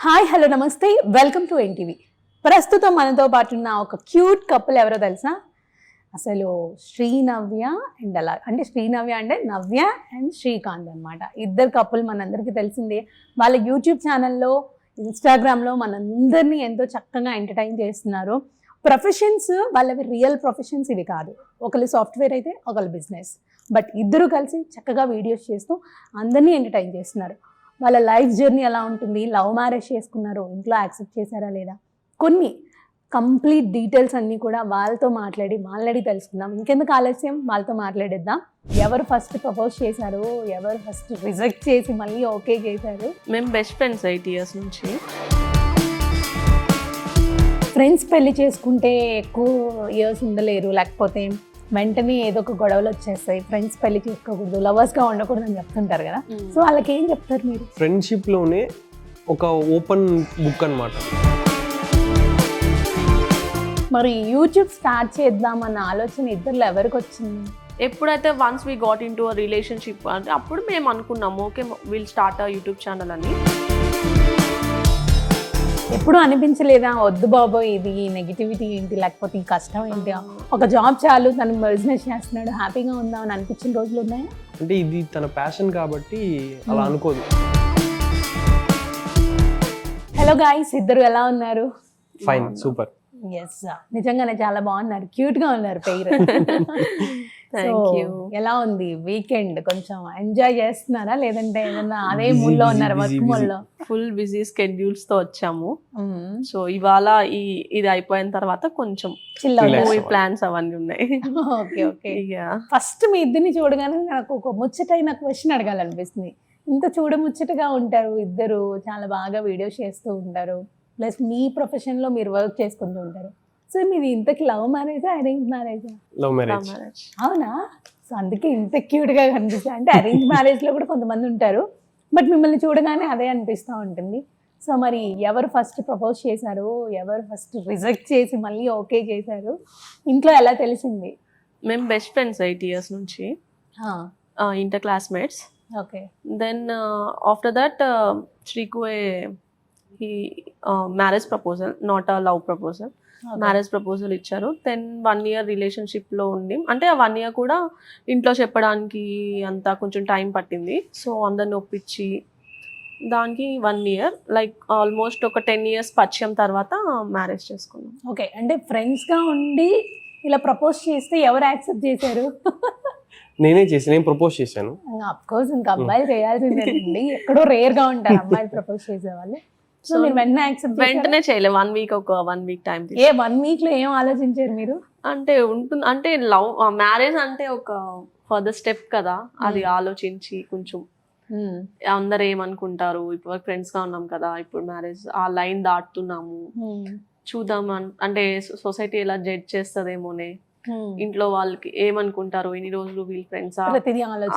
Hi hello నమస్తే welcome to NTV. ప్రస్తుతం మనతో పాటు ఉన్న ఒక క్యూట్ కపుల్ ఎవరో తెలుసా? అసలు శ్రీనవ్య అండ్ అలా అంటే శ్రీనవ్య అంటే నవ్య అండ్ శ్రీకాంత్ అనమాట. ఇద్దరు కపుల్ మనందరికీ తెలిసిందే. వాళ్ళ యూట్యూబ్ ఛానల్లో ఇన్స్టాగ్రామ్లో మనందరినీ ఎంతో చక్కగా ఎంటర్టైన్ చేస్తున్నారు. ప్రొఫెషన్స్ వాళ్ళవి రియల్ ప్రొఫెషన్స్ ఇవి కాదు. ఒకళ్ళు సాఫ్ట్వేర్ అయితే ఒకళ్ళు బిజినెస్. బట్ ఇద్దరు కలిసి చక్కగా వీడియోస్ చేస్తూ అందరినీ ఎంటర్టైన్ చేస్తున్నారు. వాళ్ళ లైఫ్ జర్నీ ఎలా ఉంటుంది, లవ్ మ్యారేజ్ చేసుకున్నారు, ఇంట్లో యాక్సెప్ట్ చేశారా లేదా, కొన్ని కంప్లీట్ డీటెయిల్స్ అన్నీ కూడా వాళ్ళతో వాళ్ళని తెలుసుకుందాం. ఇంకెందుకు ఆలస్యం, వాళ్ళతో మాట్లాడేద్దాం. ఎవరు ఫస్ట్ ప్రపోజ్ చేశారు, ఎవరు ఫస్ట్ రిజెక్ట్ చేసి మళ్ళీ ఓకే చేశారు. మేము బెస్ట్ ఫ్రెండ్స్ 8 years నుంచి. ఫ్రెండ్స్ పెళ్లి చేసుకుంటే ఎక్కువ ఇయర్స్ ఉండలేరు, లేకపోతే వెంటనే ఏదో ఒక గొడవలు వచ్చేస్తాయి. ఫ్రెండ్స్ పెళ్లి చేసుకోకూడదు, లవర్స్గా ఉండకూడదు అని చెప్తుంటారు కదా. సో వాళ్ళకి ఏం చెప్తారు మీరు? ఫ్రెండ్షిప్లోనే ఒక ఓపెన్ బుక్ అన్నమాట. మరి యూట్యూబ్ స్టార్ట్ చేద్దామన్న ఆలోచన ఇద్దరిలో ఎవరికి వచ్చింది? ఎప్పుడైతే once we got in to a relationship అంటే అప్పుడు మేము అనుకున్నాము okay will start a YouTube channel అని. ఎప్పుడు అనిపించలేదా వద్దు బాబోయ్ ఇది నెగిటివిటీ ఏంటి, లేకపోతే ఈ కష్టం ఏంటి, ఒక జాబ్ చాలు తను బిజినెస్ చేస్తున్నాడు హ్యాపీగా ఉందామని అనిపించిన రోజులు ఉన్నాయా? అంటే ఇది తన ప్యాషన్ కాబట్టి అలా అనుకోదు. హలో గాయ్స్, ఇద్దరు ఎలా ఉన్నారు? Fine, super. ఎస్, నిజంగానే చాలా బాగున్నారు, క్యూట్ గా ఉన్నారు పేరు. Thank you. ఎలా ఉంది వీకెండ్? కొంచెం ఎంజాయ్ చేస్తున్నారా లేదంటే ఏదన్నా అదే మూడ్ లో ఉన్నారా? వర్క్ మూడ్ లో ఫుల్ బిజీ స్కెడ్యూల్స్ తో వచ్చాము. సో ఇవాళ ఇది అయిపోయిన తర్వాత కొంచెం మూవీ ప్లాన్స్ అవన్నీ ఉన్నాయి. Okay okay. ఫస్ట్ మీ ఇద్దరిని చూడగానే నాకు ఒక ముచ్చటైన క్వశ్చన్ అడగాలనిపిస్తుంది. ఇంత చూడముచ్చటగా ఉంటారు ఇద్దరు, చాలా బాగా వీడియోస్ చేస్తూ ఉంటారు, ప్లస్ మీ ప్రొఫెషన్ లో మీరు వర్క్ చేసుకుంటూ ఉంటారు. సో మీది ఇంతకి లవ్ మ్యారేజా అరేంజ్ మ్యారేజా? Love marriage. అవునా? సో అందుకే ఇంత క్యూట్ గా కనిపిస్తుంది. అంటే అరేంజ్ మ్యారేజ్ లో కూడా కొంతమంది ఉంటారు, బట్ మిమ్మల్ని చూడగానే అదే అనిపిస్తూ ఉంటుంది. సో మరి ఎవరు ఫస్ట్ ప్రపోజ్ చేశారు, ఎవరు ఫస్ట్ రిజెక్ట్ చేసి మళ్ళీ ఓకే చేశారు, ఇంట్లో ఎలా తెలిసింది? మేము బెస్ట్ ఫ్రెండ్స్ 8 years నుంచి, inter classmates. Okay. Then after that శ్రీకు marriage proposal, not a love proposal, marriage proposal ఇచ్చారు. దెన్ 1 year రిలేషన్షిప్లో ఉండి, అంటే ఆ 1 year కూడా ఇంట్లో చెప్పడానికి అంతా కొంచెం టైం పట్టింది. సో అందరిని ఒప్పించి దానికి 1 year లైక్ ఆల్మోస్ట్ ఒక 10 years పరిచయం తర్వాత మ్యారేజ్ చేసుకున్నాం. ఓకే, అంటే ఫ్రెండ్స్గా ఉండి ఇలా ప్రపోజ్ చేస్తే ఎవరు యాక్సెప్ట్ చేశారు? నేను ప్రపోజ్ చేశాను. అఫ్ కోర్స్ ఇంకా అబ్బాయిలు చేయాల్సిందేనండి, ఎక్కడో రేర్ గా ఉంటారు అమ్మాయిలు ప్రపోజ్ చేసేవాళ్ళు. సో మీరు వెంటనే చేయలేదు, 1 week ఒక 1 week టైం. 1 week లో ఏం ఆలోచించారు మీరు? అంటే ఉంటుంది, అంటే లవ్ మ్యారేజ్ అంటే ఒక ఫర్దర్ స్టెప్ కదా, అది ఆలోచించి కొంచెం అందరు ఏమనుకుంటారు, ఇప్పుడు ఫ్రెండ్స్ గా ఉన్నాం కదా, ఇప్పుడు మ్యారేజ్ ఆ లైన్ దాటుతున్నాము, చూద్దాం అంటే సొసైటీ ఎలా జడ్జ్ చేస్తుందేమోనే, ఇంట్లో వాళ్ళకి ఏమనుకుంటారు, ఎన్ని రోజులు వీళ్ళు ఫ్రెండ్స్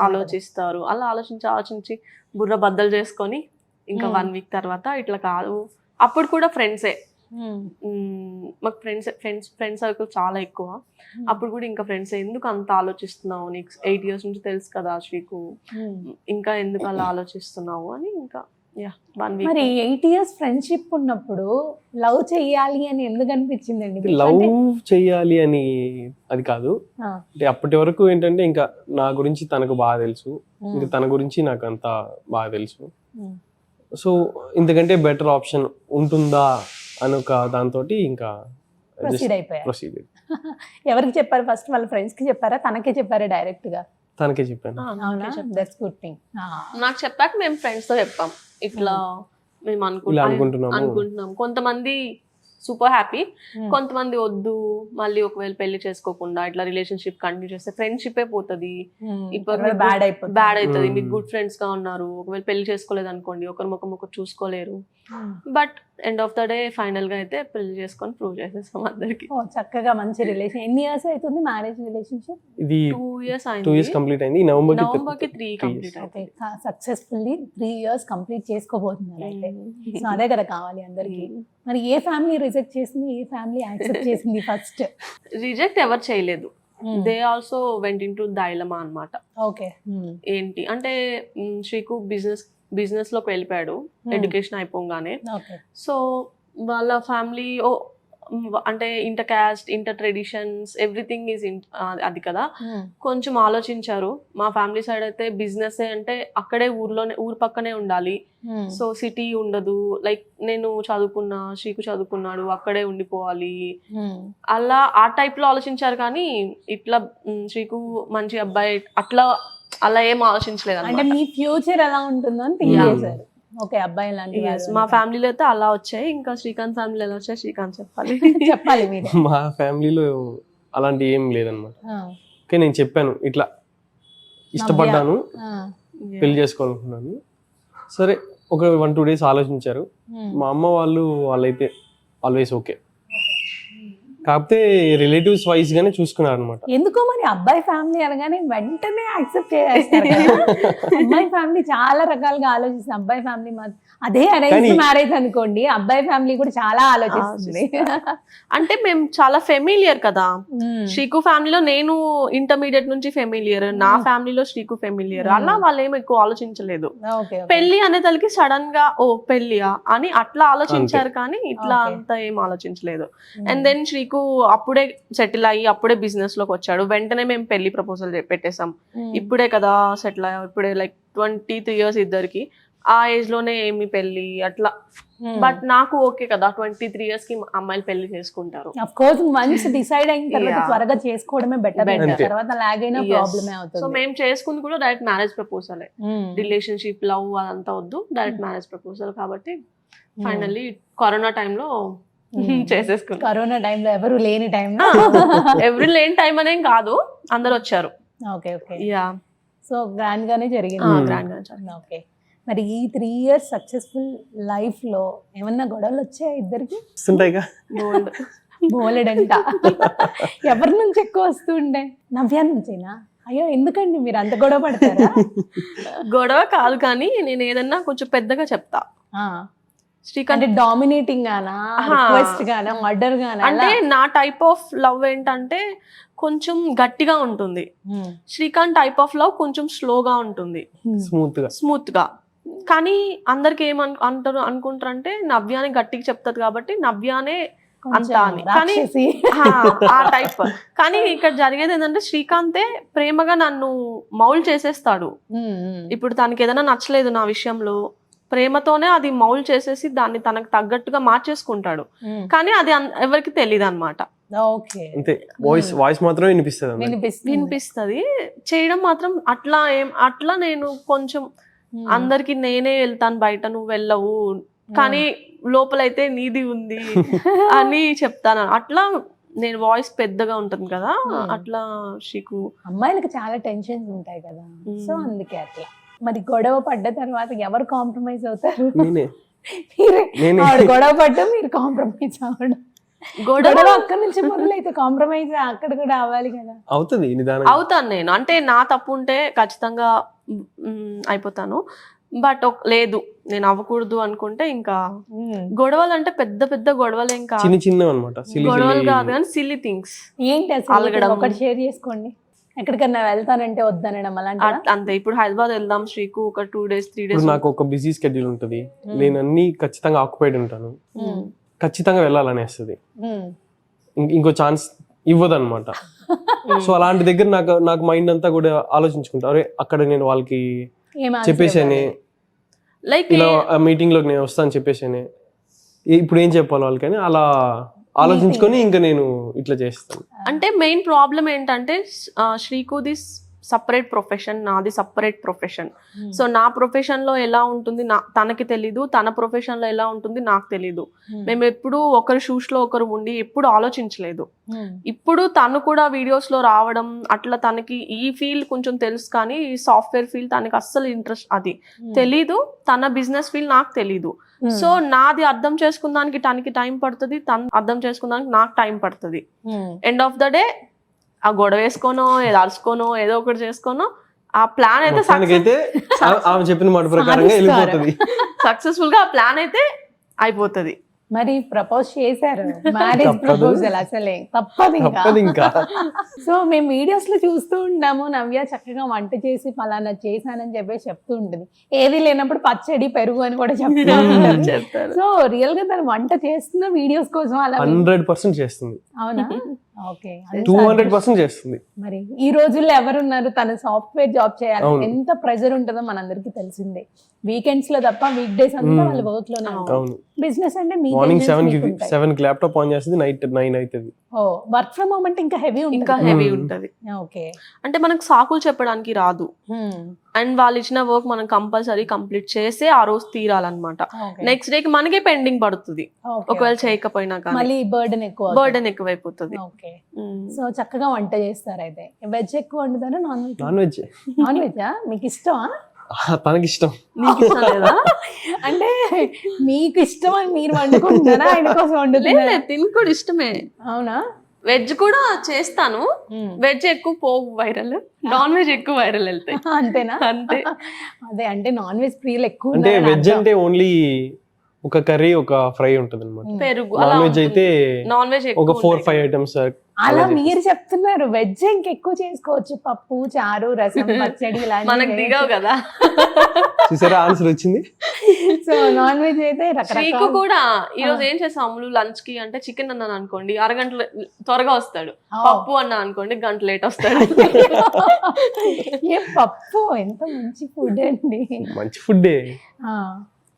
ఆలోచిస్తారు, అలా ఆలోచించి బుర్ర బద్దలు చేసుకొని ఇంకా 1 week తర్వాత ఇట్లా కాదు. అప్పుడు కూడా ఫ్రెండ్సే, మాకు ఫ్రెండ్స్ సర్కిల్ చాలా ఎక్కువ. అప్పుడు కూడా ఇంకా ఫ్రెండ్స్, ఎందుకు అంత ఆలోచిస్తున్నావు, నీకు 8 years నుంచి తెలుసు కదా శ్రీకు, ఇంకా ఎందుకు అలా ఆలోచిస్తున్నావు అని ఇంకా 1 week. మరి 8 years ఫ్రెండ్షిప్ ఉన్నప్పుడు లవ్ చెయ్యాలి అని ఎందుకు అనిపించిందండి? లవ్ చెయ్యాలి అని అది కాదు, అంటే అప్పటి వరకు ఏంటంటే ఇంకా నా గురించి తనకు బాగా తెలుసు, ఇంకా తన గురించి నాకు అంతా బాగా తెలుసు. సో ఇంతకంటే బెటర్ ఆప్షన్ ఉంటుందా అని ఒక దాంతో ఇంకా ప్రొసీడ్. ఎవరికి చెప్పారు ఫస్ట్? వాళ్ళ ఫ్రెండ్స్ కి చెప్పారా, తనకే చెప్పారా డైరెక్ట్ గా? తనకే చెప్పాను. That's good thing. నాకు చెప్పాక మేము ఫ్రెండ్స్ తో చెప్పాం, ఇట్లా మేము అనుకుంటున్నాం. కొంతమంది సూపర్ హ్యాపీ, కొంతమంది వద్దు, మళ్ళీ ఒకవేళ పెళ్లి చేసుకోకుండా ఇట్లా రిలేషన్షిప్ కంటిన్యూ చేస్తే ఫ్రెండ్షిప్ పోతుంది, ఇప్పుడు బ్యాడ్ అవుతుంది. మీకు గుడ్ ఫ్రెండ్స్ గా ఉన్నారు, ఒకవేళ పెళ్లి చేసుకోలేదు అనుకోండి, ఒకరి ముఖం ఒకరు చూసుకోలేరు. But end of the day final గా అయితే పెళ్లి చేసుకొని ప్రూవ్ చేసేస్తాం అందరికి. చక్కగా మంచి రిలేషన్. ఎన్ని ఇయర్స్ అవుతుంది మ్యారేజ్ రిలేషన్షిప్? ఇది 2 years కంప్లీట్ అయింది. నవంబర్ కి 3 కంప్లీట్ అవుతాయి. సక్సెస్ఫుల్లీ 3 years కంప్లీట్ చేసుకోబోతున్నారు అయితే. సో అదే కదా కావాలి అందరికి. మరి ఏ ఫ్యామిలీ రిజెక్ట్ చేసింది, ఏ ఫ్యామిలీ యాక్సెప్ట్ చేసింది? ఫస్ట్ రిజెక్ట్ ఎవరు చేయలేదు, they also went in to dilemma అనమాట. ఓకే. ఏంటి అంటే శ్రీకు బిజినెస్ బిజినెస్ లోకి వెళ్ళిపోయాడు ఎడ్యుకేషన్ అయిపోగానే. ఓకే. సో వాళ్ళ ఫ్యామిలీ అంటే inter caste, inter traditions, everything is అది కదా. కొంచెం ఆలోచించారు. మా ఫ్యామిలీ సైడ్ అయితే బిజినెస్ అంటే అక్కడే ఊరు పక్కనే ఉండాలి, సో సిటీ ఉండదు. లైక్ నేను చదువుకున్నా, శ్రీకు చదువుకున్నాడు, అక్కడే ఉండిపోవాలి, అలా ఆ టైప్ లో ఆలోచించారు. కానీ ఇట్లా శ్రీకు మంచి అబ్బాయి అలా ఏం ఆలోచించలేదు అంటే అన్నమాట. మీ ఫ్యూచర్ ఎలా ఉంటుందో అని థింక్ చేశారు. ఓకే, అబ్బాయి లాంటి మా ఫ్యామిలీలో అయితే అలా వచ్చాయి. ఇంకా శ్రీకాంత్ ఫ్యామిలీ ఎలా వచ్చాయి శ్రీకాంత్ చెప్పాలి. చెప్పాలి మీరు. మా ఫ్యామిలీలో అలాంటి ఏం లేదనమాట. ఓకే, నేను చెప్పాను ఇట్లా ఇష్టపడ్డాను, పెళ్లి చేసుకోవాలనుకున్నాను. సరే ఒక 1-2 days ఆలోచించారు. మా అమ్మ వాళ్ళైతే ఆల్వేస్ ఓకే, కాకపోతే రిలేటివ్స్ వైజ్ గానే చూసుకున్నారు అనమాట. ఎందుకో మరి అబ్బాయి ఫ్యామిలీ అనగానే వెంటనే యాక్సెప్ట్ చేస్తారు కదా. అమ్మాయి ఫ్యామిలీ చాలా రకాలుగా ఆలోచిస్తుంది. అబ్బాయి ఫ్యామిలీ అదే అరేంజ్ మ్యారేజ్ అనుకోండి, అబ్బాయి ఫ్యామిలీ కూడా చాలా ఆలోచిస్తుంది. అంటే మేము చాలా ఫెమిలియర్ కదా. శ్రీకు ఫ్యామిలీలో నేను ఇంటర్మీడియట్ నుంచి ఫెమిలియర్, నా ఫ్యామిలీలో శ్రీకు ఫెమిలియర్. అలా వాళ్ళు ఏమి ఎక్కువ ఆలోచించలేదు. పెళ్లి అనే తలకి సడన్ గా ఓ పెళ్లియా అని అట్లా ఆలోచించారు, కానీ ఇట్లా అంతా ఏం ఆలోచించలేదు. అండ్ దెన్ శ్రీకు అప్పుడే సెటిల్ అయ్యి అప్పుడే బిజినెస్ లోకి వచ్చాడు. వెంటనే మేము పెళ్లి ప్రపోజల్ పెట్టేసాం. ఇప్పుడే కదా సెటిల్ అయ్యా, ఇప్పుడే లైక్ 23 years ఇద్దరికి, ఆ ఏజ్ లోనే ఏమి పెళ్లి అట్లా. బట్ నాకు ఓకే కదా, 23 years కి అమ్మాయిలు పెళ్లి చేసుకుంటారు. ఆఫ్ కోర్స్ వన్స్ డిసైడ్ అయిన తర్వాత త్వరగా చేసుకోవడమే బెటర్. తర్వాత లాగ్ అయినా ప్రాబ్లమే అవుతుంది. సో మేము చేసుకుంది కూడా డైరెక్ట్ మ్యారేజ్ ప్రపోజలే. రిలేషన్షిప్, లవ్ అదంతా వద్దు, డైరెక్ట్ మ్యారేజ్ ప్రపోజల్. కాబట్టి ఫైనల్లీ కరోనా టైంలో చేసేసుకున్నాం. కరోనా టైంలో ఎవరు లేని టైంలో, ఎవరు లేని టైం అనేం కాదు, అందరు వచ్చారు. Okay okay. Yeah, so grand గానే జరిగింది. గ్రాండ్ గా జరిగింది. ఓకే. మరి ఈ 3 years సక్సెస్ఫుల్ లైఫ్ లో ఏమన్నా గొడవలు వచ్చాయా ఇద్దరికి? వస్తుంటాయిగా, బోలెడంట. ఎవరి నుంచి ఎక్కువ వస్తుండే? నవ్య నుంచేనా? అయ్యో ఎందుకండి మీరు అంత గొడవ పడతారా? గొడవ కాదు, కానీ నేను ఏదన్నా కొంచెం పెద్దగా చెప్తా. అంటే డామినేటింగ్ గానా, రిక్వెస్ట్ గానా, మర్డర్ గానా? అంటే నా టైప్ ఆఫ్ లవ్ ఏంటంటే కొంచెం గట్టిగా ఉంటుంది. శ్రీకాంత్ టైప్ ఆఫ్ లవ్ కొంచెం స్లోగా ఉంటుంది, స్మూత్ గా. కానీ అందరికి అనుకుంటారంటే నవ్యానే గట్టిగా చెప్తాది కాబట్టి నవ్యానే అంతా అని. కానీ ఆ టైప్. కానీ ఇక్కడ జరిగేది ఏంటంటే శ్రీకాంతే ప్రేమగా నన్ను మౌల్డ్ చేసేస్తాడు. ఇప్పుడు తనకి ఏదైనా నచ్చలేదు నా విషయంలో, ప్రేమతోనే అది మౌల్డ్ చేసేసి దాన్ని తనకు తగ్గట్టుగా మార్చేసుకుంటాడు. కానీ అది ఎవరికి తెలియదు అనమాట. వాయిస్ మాత్రం వినిపిస్తుంది, చేయడం మాత్రం అట్లా నేను కొంచెం అందరికి నేనే వెళ్తాను బయట, నువ్వు వెళ్ళవు, కానీ లోపలైతే నీది ఉంది అని చెప్తాను. అట్లా నేను వాయిస్ పెద్దగా ఉంటుంది కదా, అట్లా శ్రీకు. అమ్మాయిలకు చాలా టెన్షన్స్ ఉంటాయి కదా, సో అందుకే అట్లా. మరి గొడవ పడ్డ తర్వాత ఎవరు కాంప్రమైజ్ అవుతారు? గొడవ పడ్డ మీరు కాంప్రమైజ్ అవ్వడం. గొడవ అక్కడి నుంచి మొదలైతే కాంప్రమైజ్ అక్కడ కూడా అవ్వాలి కదా. అవుతాను నేను. అంటే నా తప్పు ఉంటే ఖచ్చితంగా అయిపోతాను. బట్ లేదు, నేను అవ్వకూడదు అనుకుంటే ఇంకా గొడవలు అంటే పెద్ద పెద్ద గొడవలు ఏం కాదు, గొడవలు కాదు కానీ సిల్లీ థింగ్స్. ఏంటి అసలు ఒకటి షేర్ చేసుకోండి. ఎక్కడికన్నా వెళ్తానంటే వద్దనడం అలాంటి అంతే. ఇప్పుడు హైదరాబాద్ వెళ్దాం శ్రీకు, ఒక 2 days 3 days. నాకు ఒక బిజీ స్కెడ్యూల్ ఉంటుంది, నేను అన్ని ఖచ్చితంగా ఆక్యుపైడ్ ఉంటాను, ఖచ్చితంగా వెళ్ళాలనేస్తుంది, ఇంకో ఛాన్స్ ఇవ్వదు అనమాట. సో అలాంటి దగ్గర నాకు మైండ్ అంతా కూడా ఆలోచించుకుంటా, అరే అక్కడ నేను వాళ్ళకి చెప్పేసానే, లైక్ ఇలా మీటింగ్ లోకి నేను వస్తాను చెప్పేసానే, ఇప్పుడు ఏం చెప్పాలి వాళ్ళకని అలా ఆలోచించుకొని ఇంకా నేను ఇట్లా చేస్తాను. అంటే మెయిన్ ప్రాబ్లం ఏంటంటే శ్రీకుది సపరేట్ ప్రొఫెషన్, నాది సపరేట్ ప్రొఫెషన్. సో నా ప్రొఫెషన్ లో ఎలా ఉంటుంది తనకి తెలీదు, తన ప్రొఫెషన్ లో ఎలా ఉంటుంది నాకు తెలీదు. మేము ఎప్పుడు ఒకరి షూస్ లో ఒకరు ఉండి ఎప్పుడు ఆలోచించలేదు. ఇప్పుడు తను కూడా వీడియోస్ లో రావడం అట్లా, తనకి ఈ ఫీల్డ్ కొంచెం తెలుసు, కానీ ఈ సాఫ్ట్వేర్ ఫీల్డ్ తనకి అస్సలు ఇంట్రెస్ట్ అది తెలీదు. తన బిజినెస్ ఫీల్డ్ నాకు తెలీదు. సో నాది అర్థం చేసుకున్నానికి తనకి టైం పడుతుంది, తను అర్థం చేసుకున్నానికి నాకు టైం పడుతుంది. ఎండ్ ఆఫ్ ద డే ఆ గొడవ వేసుకోనో ఏదో అరుచుకోనో ఏదో ఒకటి చేసుకోనో ఆ ప్లాన్ అయితే చెప్పిన మాట ప్రకారంగా వెళ్ళిపోతుంది, సక్సెస్ఫుల్ గా ఆ ప్లాన్ అయితే అయిపోతుంది. మరి ప్రపోజ్ చేశారు, మ్యారేజ్ తప్పదు. ప్రపోజల్ అసలే తప్పదు తప్పదు ఇంకా. ఇంకా. సో మేము వీడియోస్ లో చూస్తూ ఉంటాము, నవ్య చక్కగా వంట చేసి ఫలానా చేశానని చెప్పేసి చెప్తూ ఉంటుంది. ఏది లేనప్పుడు పచ్చడి పెరుగు అని కూడా చెప్తూ ఉంటుంది. చెప్తారు. సో రియల్ గా తను వంట చేస్తున్న వీడియోస్ కోసం అలా 100% చేస్తుంది, అవునా? ఓకే. 200% చేస్తుంది. మరి ఈ రోజుల్లో ఎవరున్నారు, తను సాఫ్ట్వేర్ జాబ్ చేయాలి, అవును. ఎంత ప్రెజర్ ఉంటుందో మనందరికీ తెలిసిందే. వీకెండ్స్ లో తప్ప వీక్ డేస్ అంతా వాళ్ళు వర్క్ లోనే ఉంటారు. అవును, బిజినెస్ అంటే మీ మార్నింగ్ 7కి ల్యాప్టాప్ ఆన్ చేస్తుంది, నైట్ 9 అవుతుంది. ఓ వర్క్ ఫ్రమ్ హోమ్ అంటే ఇంకా హెవీ ఇంకా ఉంటుంది. హెవీ ఉంటది. ఓకే. అంటే మనకు సాకులు చెప్పడానికి రాదు. అండ్ వాళ్ళు ఇచ్చిన వర్క్ మనం కంపల్సరీ కంప్లీట్ చేసే ఆ రోజు తీరాలన్నమాట. నెక్స్ట్ డేకి మనకే పెండింగ్ పడుతుంది ఒకవేళ చేయకపోయినా కానీ. మళ్ళీ బర్డెన్ ఎక్కువ. బర్డెన్ ఎక్కువైపోతుంది. ఓకే. సో చక్కగా వంట చేస్తారు అయితే. వెజ్ ఎక్కువ వండుతారా non veg? Non veg. Non వెజ్జా మీకు ఇష్టమా? తనకి ఇష్టం. నీకు ఇష్టం లేదా? అంటే మీకు ఇష్టం అని మీరు వండుకుంటున్నారా, ఆయన కోసం వండుతున్నారా? లేదు, తిని కూడా ఇష్టమే. అవునా? వెజ్ కూడా చేస్తాను. వెజ్ ఎక్కువ పోవు వైరల్, నాన్ వెజ్ ఎక్కువ వైరల్ వెళ్తాయి. అంతేనా? అంతే. అదే అంటే నాన్ వెజ్ ప్రియులు ఎక్కువ అంటే ఉన్నారని వెజ్ అర్థం. అంటే ఓన్లీ ఒక కర్రీ, ఒక ఫ్రై ఉంటుంది అనమాట. పెరుగు నాన్ వెజ్ అయితే నాన్ వెజ్ ఒక 4-5 ఐటమ్స్. అలా మీరు చెప్తున్నారు. వెజ్ ఇంకెక్కువ చేసుకోవచ్చు, పప్పు, చారు, రసం, పచ్చడి ఇలా మనకు దిగవు కదా. చూసారా ఆన్సర్ వచ్చింది. సో నాన్ వెజ్ అయితే శ్రీకు రకరకాల. కూడా ఈ రోజు ఏం చేసాము లంచ్ కి అంటే చికెన్ అన్నాను అనుకోండి, అరగంట త్వరగా వస్తాడు. పప్పు అన్నా అనుకోండి, గంట లేట్ వస్తాడు. ఏ పప్పు ఎంత మంచి ఫుడ్ అండి. మంచి ఫుడ్డే.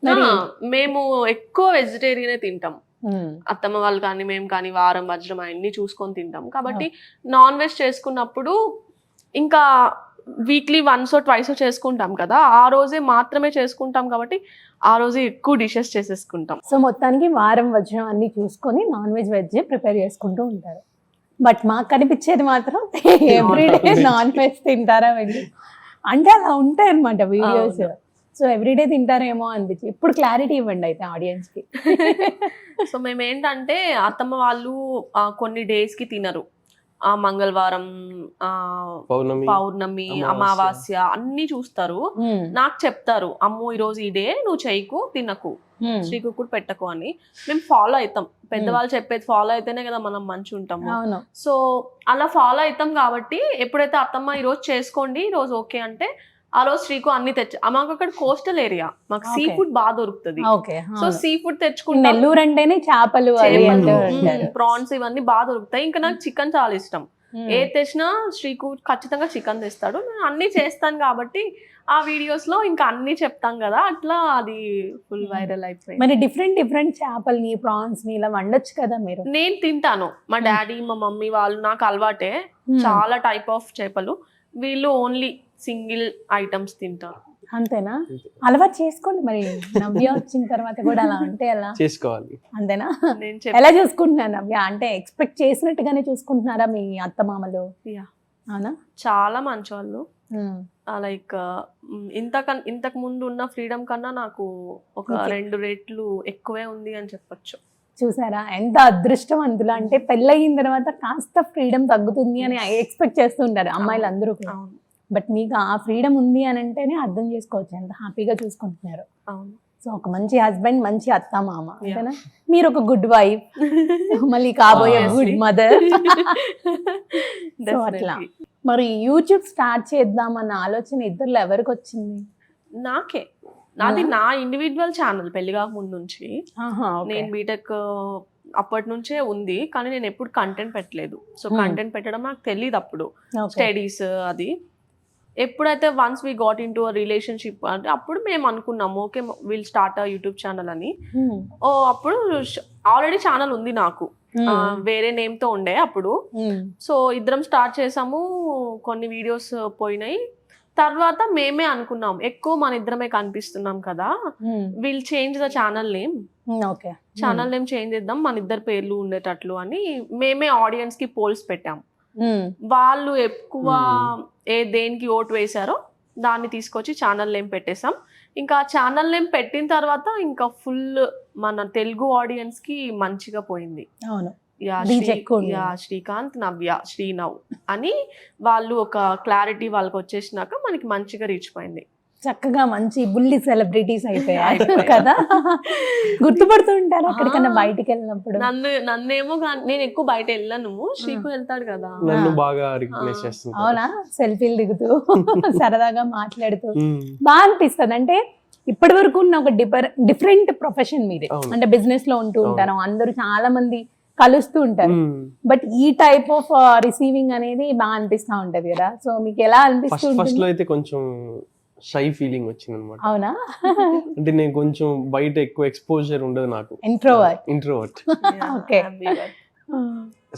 మరి మేము ఎక్కువ వెజిటేరియనే తింటాం. అత్తమ్మ వాళ్ళు కానీ మేము కానీ వారం వజ్రం అన్ని చూసుకొని తింటాం కాబట్టి నాన్ వెజ్ చేసుకున్నప్పుడు ఇంకా వీక్లీ వన్స్ ట్వైస్ చేసుకుంటాం కదా, ఆ రోజే మాత్రమే చేసుకుంటాం కాబట్టి ఆ రోజే ఎక్కువ డిషెస్ చేసేసుకుంటాం. సో మొత్తానికి వారం వజ్రం అన్ని చూసుకొని నాన్ వెజ్ వెజ్ ప్రిపేర్ చేసుకుంటూ ఉంటారు. బట్ మాకు కనిపించేది మాత్రం ఎవ్రీడే నాన్ వెజ్ తింటారా వెళ్ళి అంటే అలా ఉంటాయి అనమాట వీడియోస్. సో ఎవ్రీడే తింటారేమో అనిపించి ఇప్పుడు క్లారిటీ ఇవ్వండి అయితే ఆడియన్స్ కి. సో మేము ఏంటంటే అత్తమ్మ వాళ్ళు కొన్ని డేస్ కి తినరు. ఆ మంగళవారం, పౌర్ణమి, అమావాస్య అన్ని చూస్తారు. నాకు చెప్తారు, అమ్ము ఈ రోజు ఈ డే నువ్వు చెయ్యకు, తినకు, శ్రీకు కూడా పెట్టకు అని. మేము ఫాలో అవుతాం. పెద్దవాళ్ళు చెప్పేది ఫాలో అయితేనే కదా మనం మంచి ఉంటాము. సో అలా ఫాలో అవుతాం కాబట్టి ఎప్పుడైతే అత్తమ్మ ఈ రోజు చేసుకోండి, ఈ రోజు ఓకే అంటే ఆ రోజు శ్రీకు అన్ని తెచ్చి, మాకు అక్కడ కోస్టల్ ఏరియా, మాకు సీ ఫుడ్ బాగా దొరుకుతుంది. సో సీ ఫుడ్ తెచ్చుకుంటాం. నెల్లూరు అంటేనే చేపలు, ప్రాన్స్ ఇవన్నీ బాగా దొరుకుతాయి. ఇంకా నాకు చికెన్ చాలా ఇష్టం. ఏది తెచ్చినా శ్రీకు ఖచ్చితంగా చికెన్ తెస్తాడు. నేను అన్ని చేస్తాను కాబట్టి ఆ వీడియోస్ లో ఇంకా అన్ని చెప్తాం కదా, అట్లా అది ఫుల్ వైరల్ అయిపోయింది. మరి డిఫరెంట్ చేపల్ని, ప్రాన్స్ ని ఇలా వండొచ్చు కదా మీరు? నేను తింటాను. మా డాడీ, మా మమ్మీ వాళ్ళు నాకు అలవాటే చాలా టైప్ ఆఫ్ చేపలు. వీళ్ళు ఓన్లీ సింగిల్ ఐటమ్స్ తింటారు. అంతేనా? అలవాటు చేసుకోండి మరి. నవ్య వచ్చిన తర్వాత కూడా అలా అంటే ఎలా చేసుకోవాలి? అంతేనా? ఎలా చూసుకుంటున్నారు నవ్య? అంటే ఎక్స్పెక్ట్ చేసినట్టుగానే చూసుకుంటున్నారా మీ అత్తమామలు? అవునా? చాలా మంచి వాళ్ళు. లైక్ ఇంతకు ముందు ఉన్న ఫ్రీడమ్ కన్నా నాకు ఒక 2 రెట్లు ఎక్కువే ఉంది అని చెప్పొచ్చు. చూసారా ఎంత అదృష్టవంతులు. అంటే పెళ్ళయిన తర్వాత కాస్త ఫ్రీడమ్ తగ్గుతుంది అని ఎక్స్పెక్ట్ చేస్తుంటారు అమ్మాయిలు అందరూ కూడా. బట్ మీకు ఆ ఫ్రీడమ్ ఉంది అని అంటేనే అర్థం చేసుకోవచ్చు ఎంత హ్యాపీగా చూసుకుంటున్నారు. సో ఒక మంచి హస్బెండ్, మంచి అత్త మామ, అంతేనా? మీరు ఒక గుడ్ వైఫ్, మళ్ళీ కాబోయే గుడ్ మదర్. సో అట్లా. మరి యూట్యూబ్ స్టార్ట్ చేద్దామన్న ఆలోచన ఇద్దరులో ఎవరికి వచ్చింది? నాకే. నాది నా ఇండివిజువల్ ఛానల్ పెళ్లి కాక ముందు నుంచి. నేను బీటెక్ అప్పటి నుంచే ఉంది, కానీ నేను ఎప్పుడు కంటెంట్ పెట్టలేదు. సో కంటెంట్ పెట్టడం నాకు తెలియదు అప్పుడు, స్టడీస్ అది. ఎప్పుడైతే once we got in to a relationship అంటే అప్పుడు మేము అనుకున్నాము okay will start a YouTube channel అని. అప్పుడు ఆల్రెడీ ఛానల్ ఉంది నాకు, వేరే నేమ్ తో ఉండే అప్పుడు. సో ఇద్దరం స్టార్ట్ చేసాము, కొన్ని వీడియోస్ పోయినాయి. తర్వాత మేమే అనుకున్నాం ఎక్కువ మన ఇద్దరమే కనిపిస్తున్నాం కదా, will change the channel name. Channel name change చేద్దాం, మన ఇద్దరు పేర్లు ఉండేటట్లు అని మేమే ఆడియన్స్ కి పోల్స్ పెట్టాం. వాళ్ళు ఎక్కువ దేనికి ఓటు వేశారో దాన్ని తీసుకొచ్చి ఛానల్ నేమ్ పెట్టేసాం. ఇంకా ఛానల్ నేమ్ పెట్టిన తర్వాత ఇంకా ఫుల్ మన తెలుగు ఆడియన్స్ కి మంచిగా పోయింది. శ్రీకాంత్, నవ్య, శ్రీనవ్ అని వాళ్ళు ఒక క్లారిటీ వాళ్ళకి వచ్చేసినాక మనకి మంచిగా రీచ్ పోయింది. చక్కగా మంచి బుల్లి సెలబ్రిటీస్ అయిపోయారు కదా. గుర్తుపడుతూ ఉంటారు ఎక్కడికన్నా బయటికి వెళ్ళినప్పుడు. నన్నేమో నేను ఎక్కువ బయట వెళ్ళను, శ్రీకు వెళ్తాడు కదా. నన్ను బాగా రికగ్నైజ్ చేస్తుంటారు. అవునా, సెల్ఫీలు దిగుతూ సరదాగా మాట్లాడుతూ బాగా అనిపిస్తుంది. అంటే ఇప్పటి వరకు ఉన్న ఒక డిఫరెంట్ ప్రొఫెషన్ మీదే. అంటే బిజినెస్ లో ఉంటూ ఉంటారు, అందరూ చాలా మంది కలుస్తూ ఉంటారు. బట్ ఈ టైప్ ఆఫ్ రిసీవింగ్ అనేది బాగా అనిపిస్తా ఉంటది కదా. సో మీకు ఎలా అనిపిస్తుంది? ఫస్ట్ లో అయితే కొంచెం షై ఫీలింగ్ వచ్చింది అనమాట. అవునా? అంటే నేను కొంచెం బయట ఎక్కువ ఎక్స్పోజర్ ఉండదు నాకు, ఇంట్రోవర్ట్. ఓకే.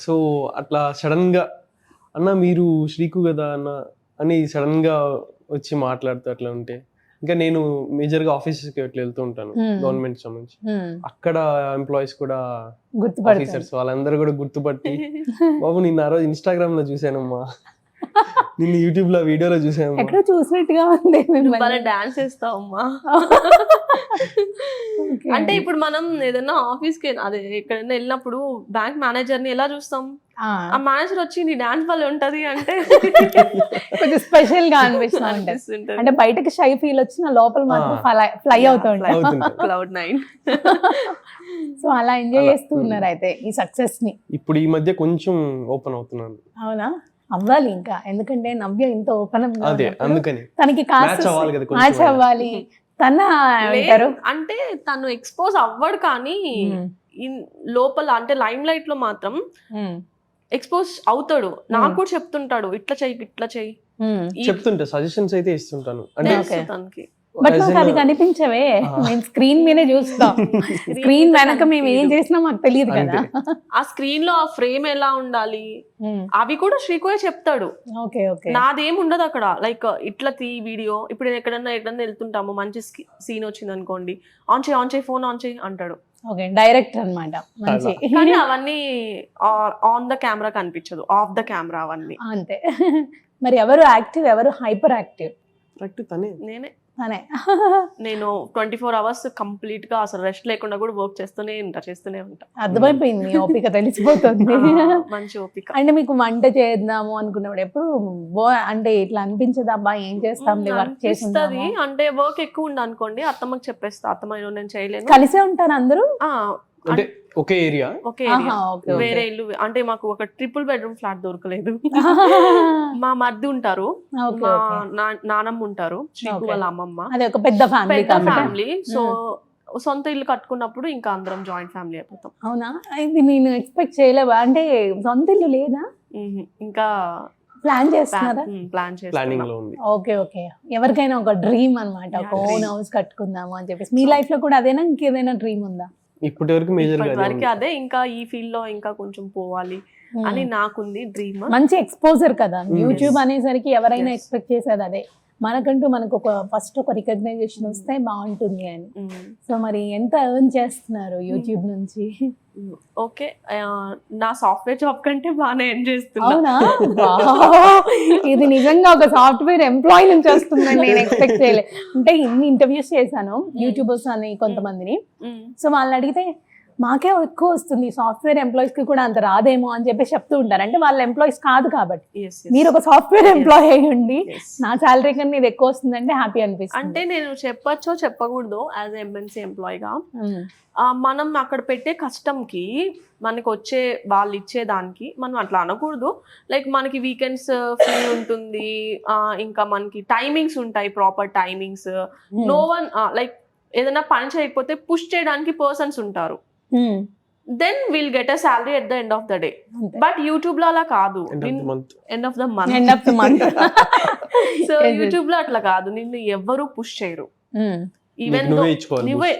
సో అట్లా సడన్ గా అన్న మీరు శ్రీకు కదా అన్న అని సడన్ గా వచ్చి మాట్లాడుతూ అట్లా ఉంటే, ఇంకా నేను మేజర్ గా ఆఫీసెస్ కి అట్లా వెళ్తూ ఉంటాను గవర్నమెంట్ సంబంధించి. అక్కడ ఎంప్లాయీస్ కూడా ఆఫీసర్స్ వాళ్ళందరూ కూడా గుర్తుపట్టి, బాబు నిన్న ఆ రోజు ఇన్స్టాగ్రామ్ లో చూసానమ్మా, నిన్ను యూట్యూబ్ లో వీడియోలో చూసాను, ఎక్కడ చూసినట్టుగా ఉంది, డాన్స్ చేస్తావమ్మా. అంటే ఇప్పుడు మనం ఏదైనా ఆఫీస్ కి అదే ఎక్కడైనా వెళ్ళినప్పుడు బ్యాంక్ మేనేజర్ ని ఎలా చూస్తాం? ఆ మేనేజర్ వచ్చి నీ డాన్స్ వల్ల ఉంటది అంటే కొంచెం స్పెషల్ గా అనిపిస్తుంది. అంటే బయటకి షై ఫీల్ వచ్చిన లోపల మాత్రం ఫ్లై అవుతూ ఉంటాయి, క్లౌడ్ 9. సో అలా ఎంజాయ్ చేస్తూ ఉన్నారు అయితే ఈ సక్సెస్ ని. ఇప్పుడు ఈ మధ్య కొంచెం ఓపెన్ అవుతున్నాను. అవునా? అవ్వాలి ఇంకా, ఎందుకంటే నవ్య ఇంత ఓపెన్ అదే అందుకని తనకి మ్యాచ్ అవ్వాలి. తన అంటారు అంటే తను ఎక్స్పోజ్ అవ్వడు, కానీ లోపల అంటే లైమ్ లైట్ లో మాత్రం ఎక్స్పోజ్ అవుతాడు. నాకు కూడా చెప్తుంటాడు, ఇట్లా చెయ్యి చెప్తుంటా, సజెషన్స్ అయితే ఇస్తుంటాను. అంటే తనకి బట్ మాకు అది కనిపించవే, మేము స్క్రీన్ మీదే చూస్తాం. స్క్రీన్ వెనక మేము ఏం చేసినా మాకు తెలియదు కదా. ఆ స్క్రీన్ లో ఆ ఫ్రేమ్ ఎలా ఉండాలి అవి కూడా శ్రీకోయ్ చెప్తాడు. నాదేం ఉండదు అక్కడ. లైక్ ఇట్లా తీ వీడియో, ఇప్పుడు ఎక్కడన్నా వెళ్తుంటాము, మంచి సీన్ వచ్చింది అనుకోండి, ఆన్ చేయి ఫోన్ ఆన్ చేయి అంటాడు. డైరెక్టర్ అన్నమాట. మంచి. కానీ అవన్నీ ఆన్ ద కెమెరా కనిపించదు, ఆఫ్ ద కెమెరా అవన్నీ అంతే. మరి ఎవరు యాక్టివ్, ఎవరు హైపర్ యాక్టివ్? నేనే. నేను 24 hours కంప్లీట్ గా అసలు రెస్ట్ లేకుండా కూడా వర్క్ చేస్తూనే ఉంటా. అర్థమైపోయింది, మీ ఓపిక తెలిసిపోతుంది. మంచి ఓపిక. అంటే మీకు వంట చేద్దాము అనుకున్నప్పుడు ఎప్పుడు అంటే ఇట్లా అనిపించదు, అబ్బా ఏం చేస్తాం వర్క్ చేస్తుంది అంటే వర్క్ ఎక్కువ ఉంది అనుకోండి, అత్తమ్మకి చెప్పేస్తా, అత్తమ్మ నేను చేయలేను. కలిసే ఉంటారు అందరూ? అంటే ఒకే ఏరియా, వేరే ఇల్లు. అంటే మాకు ఒక 3 bedroom ఫ్లాట్ దొరకలేదు. మా మర్ది ఉంటారు, మా నానమ్మ ఉంటారు, శ్రీకు వాళ్ళ అమ్మమ్మ. అదే ఒక పెద్ద ఫ్యామిలీ. సో సొంత ఇల్లు కట్టుకున్నప్పుడు ఇంకా అందరం జాయింట్ ఫ్యామిలీ అయిపోతాం. అవునా? ఇది నేను ఎక్స్పెక్ట్ చేయలేవా. అంటే సొంత ఇల్లు లేదా ఇంకా? ప్లాన్ చేస్తున్నారా? ప్లానింగ్ లో ఉంది. ఓకే. ఎవరికైనా ఒక డ్రీమ్ అన్నమాట, ఒక ఓన్ హౌస్ కట్టుకుందాము అని చెప్పేసి. మీ లైఫ్ లో కూడా అదేనా, ఇంకేదైనా డ్రీమ్ ఉందా? ఇప్పటి వరకు అదే, ఇంకా ఈ ఫీల్డ్ లో ఇంకా కొంచెం పోవాలి అని నాకుంది డ్రీమ్. మంచి ఎక్స్పోజర్ కదా యూట్యూబ్ అనేసరికి, ఎవరైనా ఎక్స్పెక్ట్ చేసేది అదే. మనకంటూ మనకు ఫస్ట్ ఒక రికగ్నైజేషన్ వస్తే బాగుంటుంది అని. సో మరి ఎంత ఎర్న్ చేస్తున్నారు యూట్యూబ్ నుంచి? ఓకే, నా సాఫ్ట్వేర్ జాబ్ కంటే బాగానే ఎర్న్ చేస్తున్నా. అవునా? ఇది నిజంగా ఒక సాఫ్ట్వేర్ ఎంప్లాయీ నుంచి వస్తుందని నేను ఎక్స్పెక్ట్ చేయలేదు. అంటే ఇన్ని ఇంటర్వ్యూస్ చేశాను యూట్యూబర్స్ అని కొంతమందిని. సో వాళ్ళని అడిగితే మాకే ఎక్కువ వస్తుంది, సాఫ్ట్వేర్ ఎంప్లాయీస్ కి కూడా అంత రాదేమో అని చెప్పేసి చెప్తూ ఉంటారు. అంటే వాళ్ళ ఎంప్లాయీస్ కాదు కాబట్టి. మీరు ఒక సాఫ్ట్వేర్ ఎంప్లాయీ అయ్యి ఉండి నా శాలరీ కన్నా ఇది ఎక్కువ వస్తుంది అంటే హ్యాపీ అనిపిస్తుంది. అంటే నేను చెప్పచ్చో చెప్పకూడదు, యాజ్ ఎంఎన్సీ ఎంప్లాయీగా మనం అక్కడ పెట్టే కష్టంకి మనకి వచ్చే వాళ్ళు ఇచ్చేదానికి మనం అట్లా అనకూడదు. లైక్ మనకి వీకెండ్స్ ఫ్రీ ఉంటుంది, ఇంకా మనకి టైమింగ్స్ ఉంటాయి, proper timings. No one like ఏదైనా పని చేయకపోతే పుష్ చేయడానికి పర్సన్స్ ఉంటారు. Then will get a salary at the end of the day. But YouTube లో అలా కాదు, end of the month. So YouTube లో అట్లా కాదు, నిన్ను ఎవ్వరూ పుష్ చేయరు. ఈవెన్ నువ్వే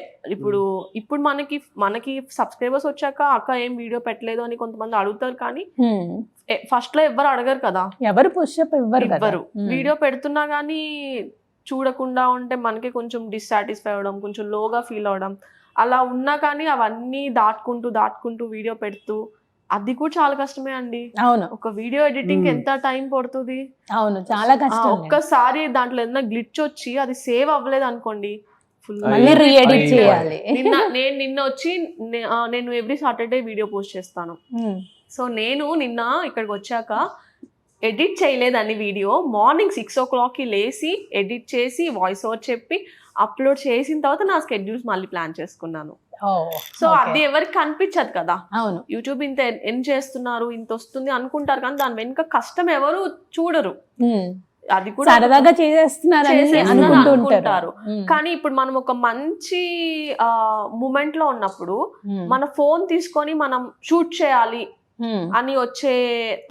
ఇప్పుడు మనకి సబ్స్క్రైబర్స్ వచ్చాక అక్క ఏం వీడియో పెట్టలేదు అని కొంతమంది అడుగుతారు, కానీ ఫస్ట్ లో ఎవ్వరు అడగరు కదా, ఎవరు పుష్ అప్ ఇవ్వరు. వీడియో పెడుతున్నా గానీ చూడకుండా ఉంటే మనకి కొంచెం డిస్సాటిస్ఫై అవడం, కొంచెం లోగా ఫీల్ అవడం అలా ఉన్నా, కానీ అవన్నీ దాటుకుంటూ వీడియో పెడుతూ, అది కూడా చాలా కష్టమే అండి. అవును, ఒక వీడియో ఎడిటింగ్ ఎంత టైం పడుతుంది. అవును, చాలా కష్టం. ఒక్కసారి దాంట్లో ఏదైనా గ్లిచ్ వచ్చి అది సేవ్ అవ్వలేదు అనుకోండి, మళ్ళీ రీఎడిట్ చేయాలి. నిన్న వచ్చి నేను ఎవ్రీ సాటర్డే వీడియో పోస్ట్ చేస్తాను. సో నేను నిన్న ఇక్కడికి వచ్చాక ఎడిట్ చేయలేదని వీడియో మార్నింగ్ 6 o'clock లేసి ఎడిట్ చేసి వాయిస్ ఓవర్ చెప్పి అప్లోడ్ చేసిన తర్వాత నా స్కెడ్యూల్స్ మళ్ళీ ప్లాన్ చేసుకున్నాను. సో అది ఎవరికి కనిపించదు కదా, అవును. యూట్యూబ్ ఇంత ఎన్ చేస్తున్నారు ఇంత వస్తుంది అనుకుంటారు కానీ దాని వెనుక కష్టం ఎవరు చూడరు. అది కూడా సరదాగా చేసేస్తున్నారని అనుకుంటారు. కానీ ఇప్పుడు మనం ఒక మంచి మూమెంట్ లో ఉన్నప్పుడు మన ఫోన్ తీసుకొని మనం షూట్ చేయాలి అని వచ్చే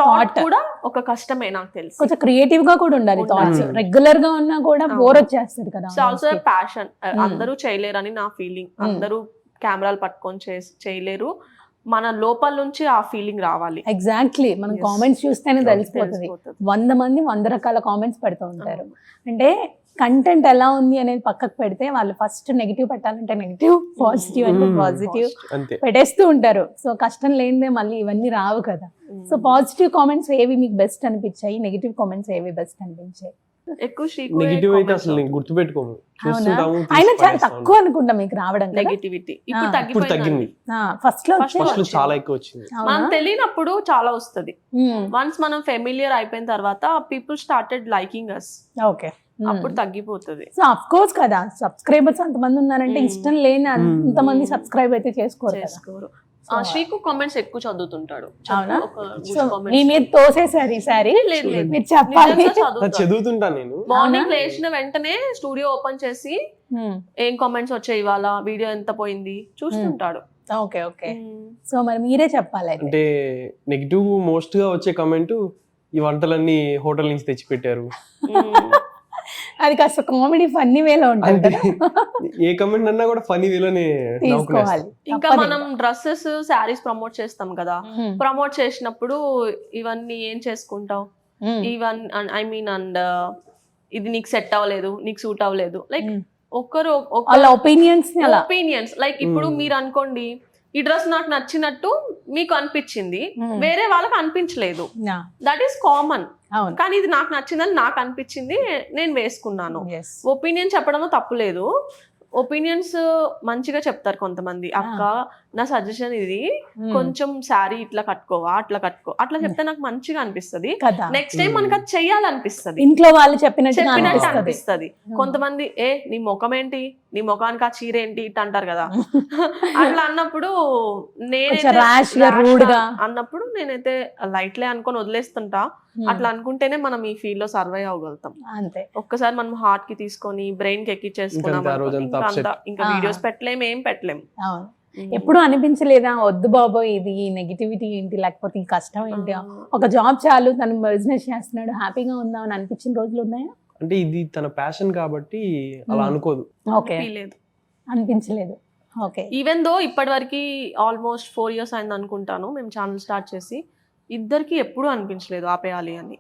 థాట్ కూడా ఒక కష్టమే నాకు తెలిసి. కొంచెం క్రియేటివ్ గా కూడా ఉండాలి థాట్స్. రెగ్యులర్ గా ఉన్నా కూడా బోర్ వచ్చేస్తుంది కదా. Also passion. అందరూ చేయలేరని నా ఫీలింగ్. అందరూ కెమెరాలు పట్టుకొని చేయలేరు. మన లోపల నుంచి ఆ ఫీలింగ్ రావాలి. ఎగ్జాక్ట్లీ. మనం కామెంట్స్ చూస్తేనే తెలిసిపోతుంది. 100 మంది 100 రకాల కామెంట్స్ పెడుతూ ఉంటారు. అంటే కంటెంట్ ఎలా ఉంది అనేది పక్కకు పెడితే వాళ్ళు ఫస్ట్ నెగిటివ్ పెట్టాలంటే నెగిటివ్, పాజిటివ్ అంటే పాజిటివ్ పెట్టేస్తూ ఉంటారు. సో కష్టం లేనిదే మళ్ళీ ఇవన్నీ రావు కదా. సో పాజిటివ్ కామెంట్స్ ఏవి మీకు బెస్ట్ అనిపించాయి, నెగిటివ్ కామెంట్స్ ఏవి బెస్ట్ అనిపించాయి? ఎక్కువ నెగిటివ్ అయితే అసలు గుర్తుపెట్టుకోము. అయినా చాలా తక్కువ అనుకుంటా మీకు రావడం. నెగిటివిటీ ఇప్పుడు తగ్గింది. ఫస్ట్ లో చాలా ఎక్కువ వచ్చింది. మనం తెలియనప్పుడు చాలా వస్తుంది. వన్స్ మనం ఫెమిలియర్ అయిపోయిన తర్వాత పీపుల్ స్టార్టెడ్ లైకింగ్ అస్. ఓకే, అప్పుడు తగ్గిపోతుంది. సో అఫ్ కోర్స్ కదా, సబ్స్క్రైబర్స్ అంతమంది ఉన్నారంటే ఇష్టం లేని అంతమంది సబ్స్క్రైబ్ అయితే చేసుకోరు. శ్రీకు కామెంట్స్ ఎక్కువ చదువుతుంటాడు. మీ మీద తోసేసారు ఈసారి. మీరు చెప్పాలి. చదువుతుంటా నేను. మార్నింగ్ లేచిన వెంటనే స్టూడియో ఓపెన్ చేసి ఏం కామెంట్స్ వచ్చాయి, ఇవాళ వీడియో ఎంత పోయింది చూస్తుంటాడు. Okay okay. సో మరి మీరే చెప్పాలి. అంటే నెగిటివ్ మోస్ట్ గా వచ్చే కామెంట్, ఈ వంటలన్నీ హోటల్ నుంచి తెచ్చి పెట్టారు. అది కాస్త కామెడీ ఫన్నీ వేలో ఉంటుంది. ఏ కమెంట్ అన్నా కూడా ఫన్నీ వేలోనే తీసుకోవాలి. ఇంకా మనం డ్రెస్సెస్ శారీస్ ప్రమోట్ చేస్తాం కదా, ప్రమోట్ చేసినప్పుడు ఇవన్నీ ఏం చేసుకుంటావు, ఐ మీన్ అండ్ ఇది నీకు సెట్ అవ్వలేదు, నీకు సూట్ అవ్వలేదు, లైక్ ఒకరు ఒపీనియన్స్. లైక్ ఇప్పుడు మీరు అనుకోండి, ఈ డ్రెస్ నాకు నచ్చినట్టు మీకు అనిపించింది, వేరే వాళ్ళకి అనిపించలేదు, దట్ ఈస్ కామన్. కానీ ఇది నాకు నచ్చిందని నాకు అనిపించింది, నేను వేసుకున్నాను. ఒపీనియన్ చెప్పడంలో తప్పు లేదు. ఒపీనియన్స్ మంచిగా చెప్తారు కొంతమంది. అక్క నా సజెషన్ ఇది, కొంచెం శారీ ఇట్లా కట్టుకోవా, అట్లా కట్టుకో, అట్లా చెప్తే నాకు మంచిగా అనిపిస్తుంది. నెక్స్ట్ టైం మనకు అది చెయ్యాలనిపిస్తుంది, ఇంట్లో వాళ్ళు చెప్పినట్టు అనిపిస్తుంది. కొంతమంది నీ ముఖం ఏంటి, నీ ముఖానికి ఆ చీర ఏంటి ఇట్ అంటారు కదా. అట్లా అన్నప్పుడు అన్నప్పుడు నేనైతే లైట్లే అనుకొని వదిలేస్తుంటా. అట్లా అనుకుంటేనే మనం ఈ ఫీల్డ్ లో సర్వైవ్ అవ్వగలుగుతాం. అంతే. ఒక్కసారి మనం హార్ట్ కి తీసుకొని బ్రెయిన్ కి ఎక్కిచ్చేసుకున్నాం, ఇంకా వీడియోస్ పెట్టలేం, ఏం పెట్టలేం. ఎప్పుడు అనిపించలేదా వద్దు బాబోయ్ ఇది నెగిటివిటీ ఏంటి, లేకపోతే ఈ కష్టం ఏంటి, ఒక జాబ్ చాలు, తను బిజినెస్ చేస్తున్నాడు, హ్యాపీగా ఉందాం అని అనిపించిన రోజులు ఉన్నాయా? అంటే ఇది తన ప్యాషన్ కాబట్టి అలా అనుకోదు. ఓకే, అనిపించలేదు. ఓకే. ఈవెన్ దో ఇప్పటి వరకు ఆల్మోస్ట్ 4 years అయింది అనుకుంటాను మేము ఛానల్ స్టార్ట్ చేసి. ఇద్దరికి ఎప్పుడు అనిపించలేదు ఆపేయాలి అని.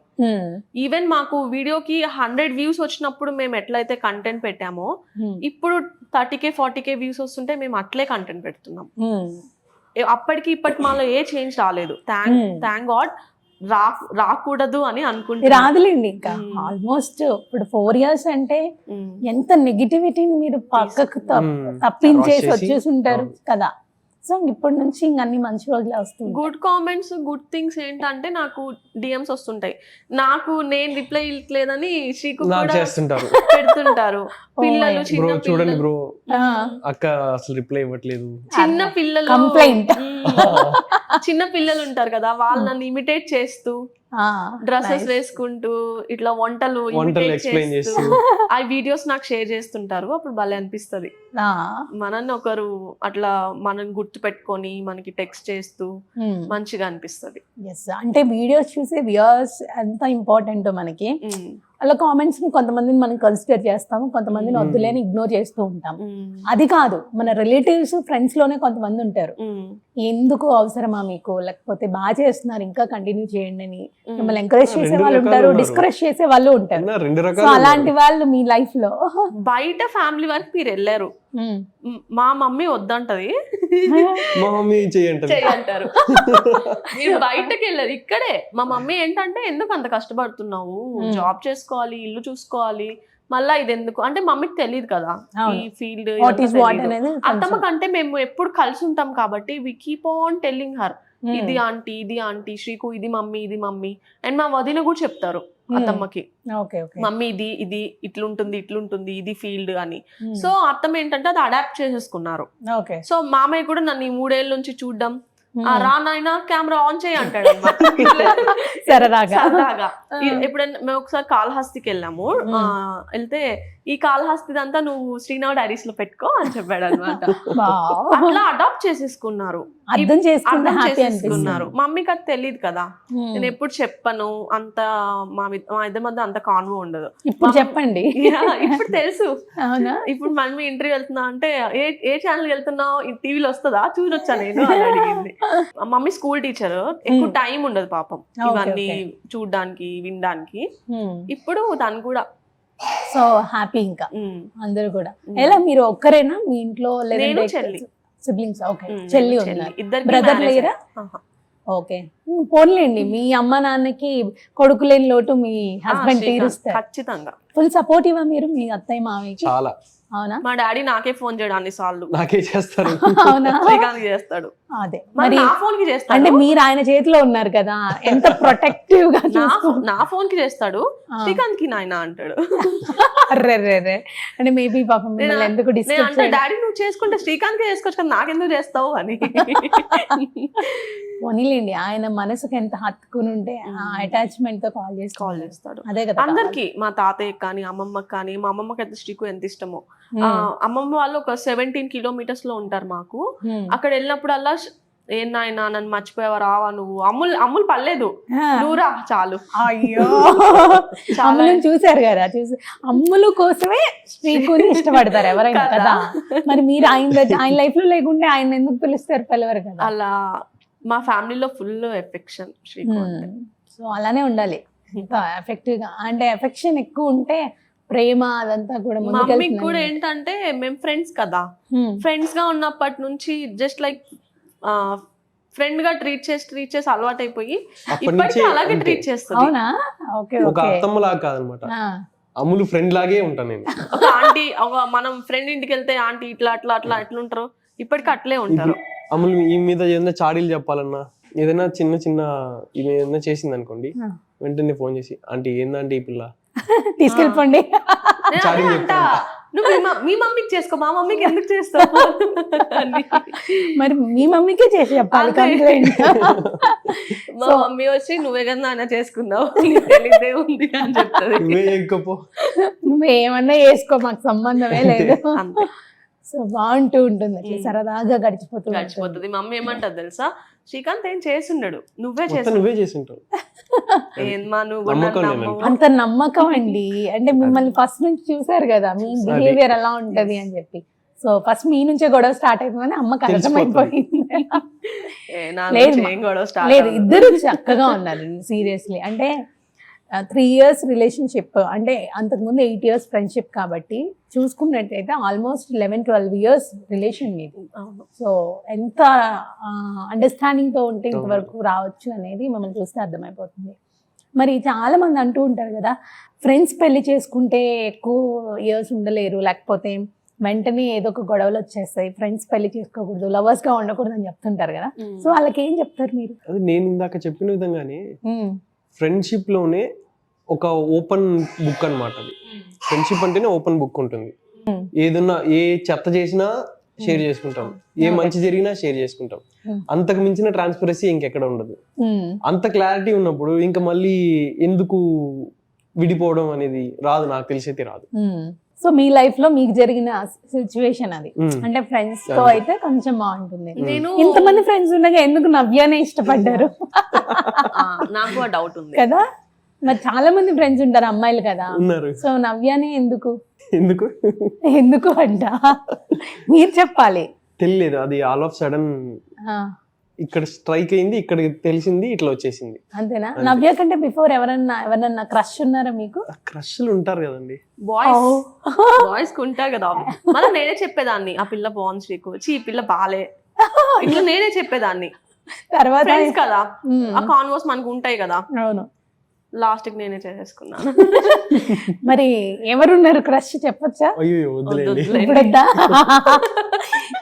ఈవెన్ మాకు వీడియోకి 100 views వచ్చినప్పుడు మేము ఎట్లయితే కంటెంట్ పెట్టామో, ఇప్పుడు 30K 40K వ్యూస్ వస్తుంటే మేము అట్లే కంటెంట్ పెడుతున్నాం. అప్పటికి ఇప్పటికి మాలో ఏ చేంజ్ రాలేదు. Thank God. రాకూడదు అని అనుకుంటే రాదులేండి. ఇంకా ఆల్మోస్ట్ ఇప్పుడు 4 years అంటే ఎంత నెగిటివిటీని మీరు పక్కకు తప్పించేసి వచ్చేసి ఉంటారు కదా. సో ఇప్పటి నుంచి ఇంక అన్ని మంచి రోజులే వస్తుంది. గుడ్ కామెంట్స్, గుడ్ థింగ్స్ ఏంటంటే నాకు డిఎమ్స్ వస్తుంటాయి. నాకు నేను రిప్లై ఇవ్వట్లేదని శ్రీకు పెడుతుంటారు పిల్లలు, చిన్న చూడండి బ్రో అక్క అసలు రిప్లై ఇవ్వట్లేదు, చిన్న పిల్లలు కంప్లైంట్. చిన్న పిల్లలు ఉంటారు కదా, వాళ్ళు నన్ను ఇమిటేట్ చేస్తూ డ్రెస్సెస్ వేసుకుంటూ ఇట్లా వంటలు ఎక్స్ప్లెయిన్ చేస్తూ ఆ వీడియోస్ నాకు షేర్ చేస్తుంటారు. అప్పుడు భలే అనిపిస్తుంది. మనల్ని ఒకరు అట్లా మనం గుర్తు పెట్టుకొని మనకి టెక్స్ట్ చేస్తూ మంచిగా అనిపిస్తుంది. అంటే వీడియోస్ చూసే వ్యూయర్స్ ఎంత ఇంపార్టెంట్ మనకి. అలా కామెంట్స్ ని కొంతమందిని మనం కన్సిడర్ చేస్తాము, కొంతమందిని వద్దులేని ఇగ్నోర్ చేస్తూ ఉంటాం. అది కాదు, మన రిలేటివ్స్ ఫ్రెండ్స్ లోనే కొంతమంది ఉంటారు, ఎందుకు అవసరమా మీకు, లేకపోతే బాగా చేస్తున్నారు ఇంకా కంటిన్యూ చేయండి అని మిమ్మల్ని ఎంకరేజ్ చేసే వాళ్ళు ఉంటారు, డిస్కరేజ్ చేసే వాళ్ళు ఉంటారు. సో అలాంటి వాళ్ళు మీ లైఫ్ లో బయట ఫ్యామిలీ వరకు మీరు వెళ్ళారు, మా మమ్మీ వద్దంటది, మా మమ్మీ చెయ్యంటారు. మీరు బయటకు వెళ్ళారు, ఇక్కడే మా మమ్మీ ఏంటంటే ఎందుకు అంత కష్టపడుతున్నావు, జాబ్ చేసుకోవాలి, ఇల్లు చూసుకోవాలి, మళ్ళా ఇది ఎందుకు అంటే మమ్మీకి తెలియదు కదా ఈ ఫీల్డ్. అత్తమ్మ కంటే మేము ఎప్పుడు కలిసి ఉంటాం కాబట్టి we keep on telling her ఇది ఆంటీ ఇది ఆంటీ, శ్రీకు ఇది మమ్మీ ఇది మమ్మీ. అండ్ మా వదిన కూడా చెప్తారు అత్తమ్మకి, ఓకే ఓకే మమ్మీ ఇది ఇది ఇట్లుంటుంది ఇది ఫీల్డ్ అని. సో అత్తమ్మ ఏంటంటే అది అడాప్ట్ చేసేసుకున్నారు. ఓకే సో మామయ్య కూడా నన్ను ఈ 3 ఏళ్ళ నుంచి చూడడం, రా నాయనా కెమెరా ఆన్ చేయి అంటాడు అనమాట. సరదాగా ఎప్పుడైనా మేము ఒకసారి కాళహస్తికి వెళ్ళాము, వెళ్తే ఈ కాళహస్తిదంతా నువ్వు శ్రీనాథ్ డైరీస్ లో పెట్టుకో అని చెప్పాడు అనమాట. అట్లా అడాప్ట్ చేసేసుకున్నారు, అర్థం చేసుకున్నారు. మమ్మీకి అది తెలియదు కదా, నేను ఎప్పుడు చెప్పను, అంత మా ఇద్దరి మధ్య అంత కాన్వో ఉండదు. ఇప్పుడు చెప్పండి, ఇప్పుడు తెలుసు. అవునా? ఇప్పుడు మమ్మీ ఇంటర్వ్యూ వెళ్తున్నా అంటే ఏ ఛానల్ వెళ్తున్నావు, టీవీలో వస్తుందా, చూడొచ్చా నేను అని అడిగింది. మమ్మీ స్కూల్ టీచర్, ఎక్కువ టైం ఉండదు పాపం ఇవన్నీ చూడడానికి వినడానికి. ఇప్పుడు దాన్ని కూడా సో హ్యాపీ. ఇంకా అందరూ కూడా ఎలా, మీరు ఒక్కరేనా మీ ఇంట్లో? నేను చెల్లి సిబ్లింగ్స్? ఓకే, చెల్లి ఉన్నారు, ఇద్దరు బ్రదర్ లేరా? ఓకే, పోన్లేండి, మీ అమ్మ నాన్నకి కొడుకు లేని లోటు మీ హస్బెండ్ తీరుస్తారు ఖచ్చితంగా. ఫుల్ సపోర్టివా మీరు మీ అత్తయ్య మామయ్యకి? చాలా. అవునా? మా డాడీ నాకే ఫోన్ చేయడం అన్ని సార్లు, నాకే చేస్తారు. అవునా? శ్రీకాంత్ చేస్తాడు. అదే మరి నా ఫోన్ కి చేస్తాడు. అంటే మీరు ఆయన చేతిలో ఉన్నారు కదా, ఎంత ప్రొటెక్టివ్ గా నా ఫోన్ కి చేస్తాడు, శ్రీకాంత్ కి నాయన అంటాడు. అర్రే, అంటే మేబీ పాపం మిమ్మల్ని ఎందుకు డిస్టర్బ్ అంటే డాడీ నువ్వు చేసుకుంటే శ్రీకాంత్ కి చేసుకోవచ్చు కదా, నాకెందుకు చేస్తావు అని. పోనీలేండి, ఆయన మనసుకు ఎంత హత్తుకుని ఉంటే ఆ అటాచ్మెంట్ తో కాల్ చేస్తాడు. అదే కదా అందరికి, మా తాతయ్యకి కానీ అమ్మమ్మకి కానీ, మా అమ్మమ్మకి అయితే శ్రీకు ఎంత ఇష్టమో. అమ్మమ్మ వాళ్ళు ఒక 17 kilometers లో ఉంటారు మాకు. అక్కడ వెళ్ళినప్పుడల్లా ఏం నాయనా నన్ను మర్చిపోయావా, రావా నువ్వు, అమ్ములు పర్లేదు నువ్వురా చాలు. అయ్యో, అమ్ములను చూసారు కదా, అమ్ములు కోసమే శ్రీకుని ఇష్టపడతారు ఎవరైనా కదా. మరి మీరు ఆయన లైఫ్ లో లేకుంటే ఆయన ఎందుకు పిలుస్తారు, పిలవరు కదా. అలా మా ఫ్యామిలీలో ఫుల్ ఎఫెక్షన్ శ్రీకు. సో అలానే ఉండాలి, ఎఫెక్టివ్ గా. అంటే ఎఫెక్షన్ ఎక్కువ ఉంటే ప్రేమ అదంతా కూడా. మమ్మీకి కూడా ఏంటంటే మేము ఫ్రెండ్స్ కదా, ఫ్రెండ్స్ గా ఉన్నప్పటి నుంచి జస్ట్ లైక్ ఫ్రెండ్ గా ట్రీట్ చేసి అలవాటు అయిపోయి ఇప్పటికీ అలాగే ట్రీట్ చేస్తుంది. అవునా? ఓకే, ఒక అత్తమ్మ లాగా కాదనమాట, అమ్ములు ఫ్రెండ్ లాగే ఉంటాను నేను. ఒక ఆంటీ, మనం ఫ్రెండ్ ఇంటికి వెళ్తే ఆంటీ ఇట్లా అట్లా అట్లా ఎట్లుంటారు, ఇప్పటికీ అట్లే ఉంటారు. అమ్ములు ఈ మీద ఏదైనా చాడీలు చెప్పాలన్నా, ఏదైనా చిన్న ఈమె ఏదైనా చేసింది అనుకోండి, వెంటనే ఫోన్ చేసి ఆంటీ ఏందంటే ఈ పిల్ల తీసుకెళ్ళిపోండి, నువ్వు మీ మమ్మీకి చేసుకో, మా మమ్మీకి ఎందుకు చేస్తావు. మరి మీ మమ్మీకే చేసి చెప్పాలి కంప్లైంట్. మా మమ్మీ వచ్చి నువ్వే కదా నాన్న చేసుకున్నావు, తెలియదే ఉంది అని చెప్తుంది. నువ్వేమన్నా చేసుకో, మాకు సంబంధమే లేదు. సో బాగుంటూ ఉంటుంది, అట్లా సరదాగా గడిచిపోతుంది. మమ్మీ ఏమంటది తెలుసా, శ్రీకాంత్ ఏం చేస్తున్నాడు, నువ్వే చేస్తుంటావు. అంత నమ్మకం అండి, అంటే మిమ్మల్ని ఫస్ట్ నుంచి చూసారు కదా, మీ బిహేవియర్ ఎలా ఉంటది అని చెప్పి. సో ఫస్ట్ మీ నుంచే గొడవ స్టార్ట్ అవుతుందని అమ్మకి అర్థమైపోయింది. లేదు, ఇద్దరు చక్కగా ఉన్నారు సీరియస్లీ. అంటే 3 years రిలేషన్షిప్, అంటే అంతకుముందు 8 years ఫ్రెండ్షిప్ కాబట్టి చూసుకున్నట్టయితే ఆల్మోస్ట్ 11-12 years రిలేషన్ ఇది. సో ఎంత అండర్స్టాండింగ్తో ఉంటే ఇంతవరకు రావచ్చు అనేది మమ్మల్ని చూస్తే అర్థమైపోతుంది. మరి చాలా మంది అంటూ ఉంటారు కదా, ఫ్రెండ్స్ పెళ్లి చేసుకుంటే ఎక్కువ ఇయర్స్ ఉండలేరు, లేకపోతే వెంటనే ఏదో ఒక గొడవలు వచ్చేస్తాయి, ఫ్రెండ్స్ పెళ్లి చేసుకోకూడదు, లవర్స్ గా ఉండకూడదు అని చెప్తుంటారు కదా. సో వాళ్ళకి ఏం చెప్తారు మీరు? నేను ఇందాక చెప్పిన విధంగానే ఫ్రెండ్షిప్ లోనే ఒక ఓపెన్ బుక్ అన్నమాట అది. ఫ్రెండ్షిప్ అంటేనే ఓపెన్ బుక్ ఉంటుంది. ఏదన్నా ఏ చెత్త చేసినా షేర్ చేసుకుంటాం, ఏ మంచి జరిగినా షేర్ చేసుకుంటాం. అంతకు మించిన ట్రాన్స్పరెన్సీ ఇంకెక్కడ ఉండదు. అంత క్లారిటీ ఉన్నప్పుడు ఇంకా మళ్ళీ ఎందుకు విడిపోవడం అనేది రాదు, నాకు తెలిసైతే రాదు. సో మీ లైఫ్ లో మీకు జరిగిన సిచ్యువేషన్ అది, అంటే ఫ్రెండ్స్ తో అయితే కొంచెం బాగుంటుంది. ఇంతమంది ఫ్రెండ్స్ ఉండగా ఎందుకు నవ్యానే ఇష్టపడ్డారు? నాకు ఆ డౌట్ ఉంది కదా. మరి చాలా మంది ఫ్రెండ్స్ ఉంటారు అమ్మాయిలు కదా, సో నవ్యానే ఎందుకు ఎందుకు అంట మీరు చెప్పాలి. తెలియలేదు, అది ఆల్ ఆఫ్ సడన్ ఇక్కడ స్ట్రైక్ అయింది, ఇక్కడ తెలిసింది, ఇట్లా వచ్చేసింది. అంతేనా? నవ్య కంటే బిఫోర్ ఎవరన్నా క్రష్ ఉన్నారా మీకు? క్రష్లు ఉంటారు కదండి, బాయ్స్ ఉంటారు కదా. మళ్ళీ నేనే చెప్పేదాన్ని, ఆ పిల్ల బాగుంది శ్రీకు, ఈ పిల్ల బాలే, ఇట్లా నేనే చెప్పేదాన్ని. తర్వాత కదా ఆ కాన్వర్స్ మనకు ఉంటాయి కదా. అవును, లాస్ట్ కి నేనే చేసేసుకున్నాను. మరి ఎవరున్నారు క్రష్ చెప్పొచ్చా?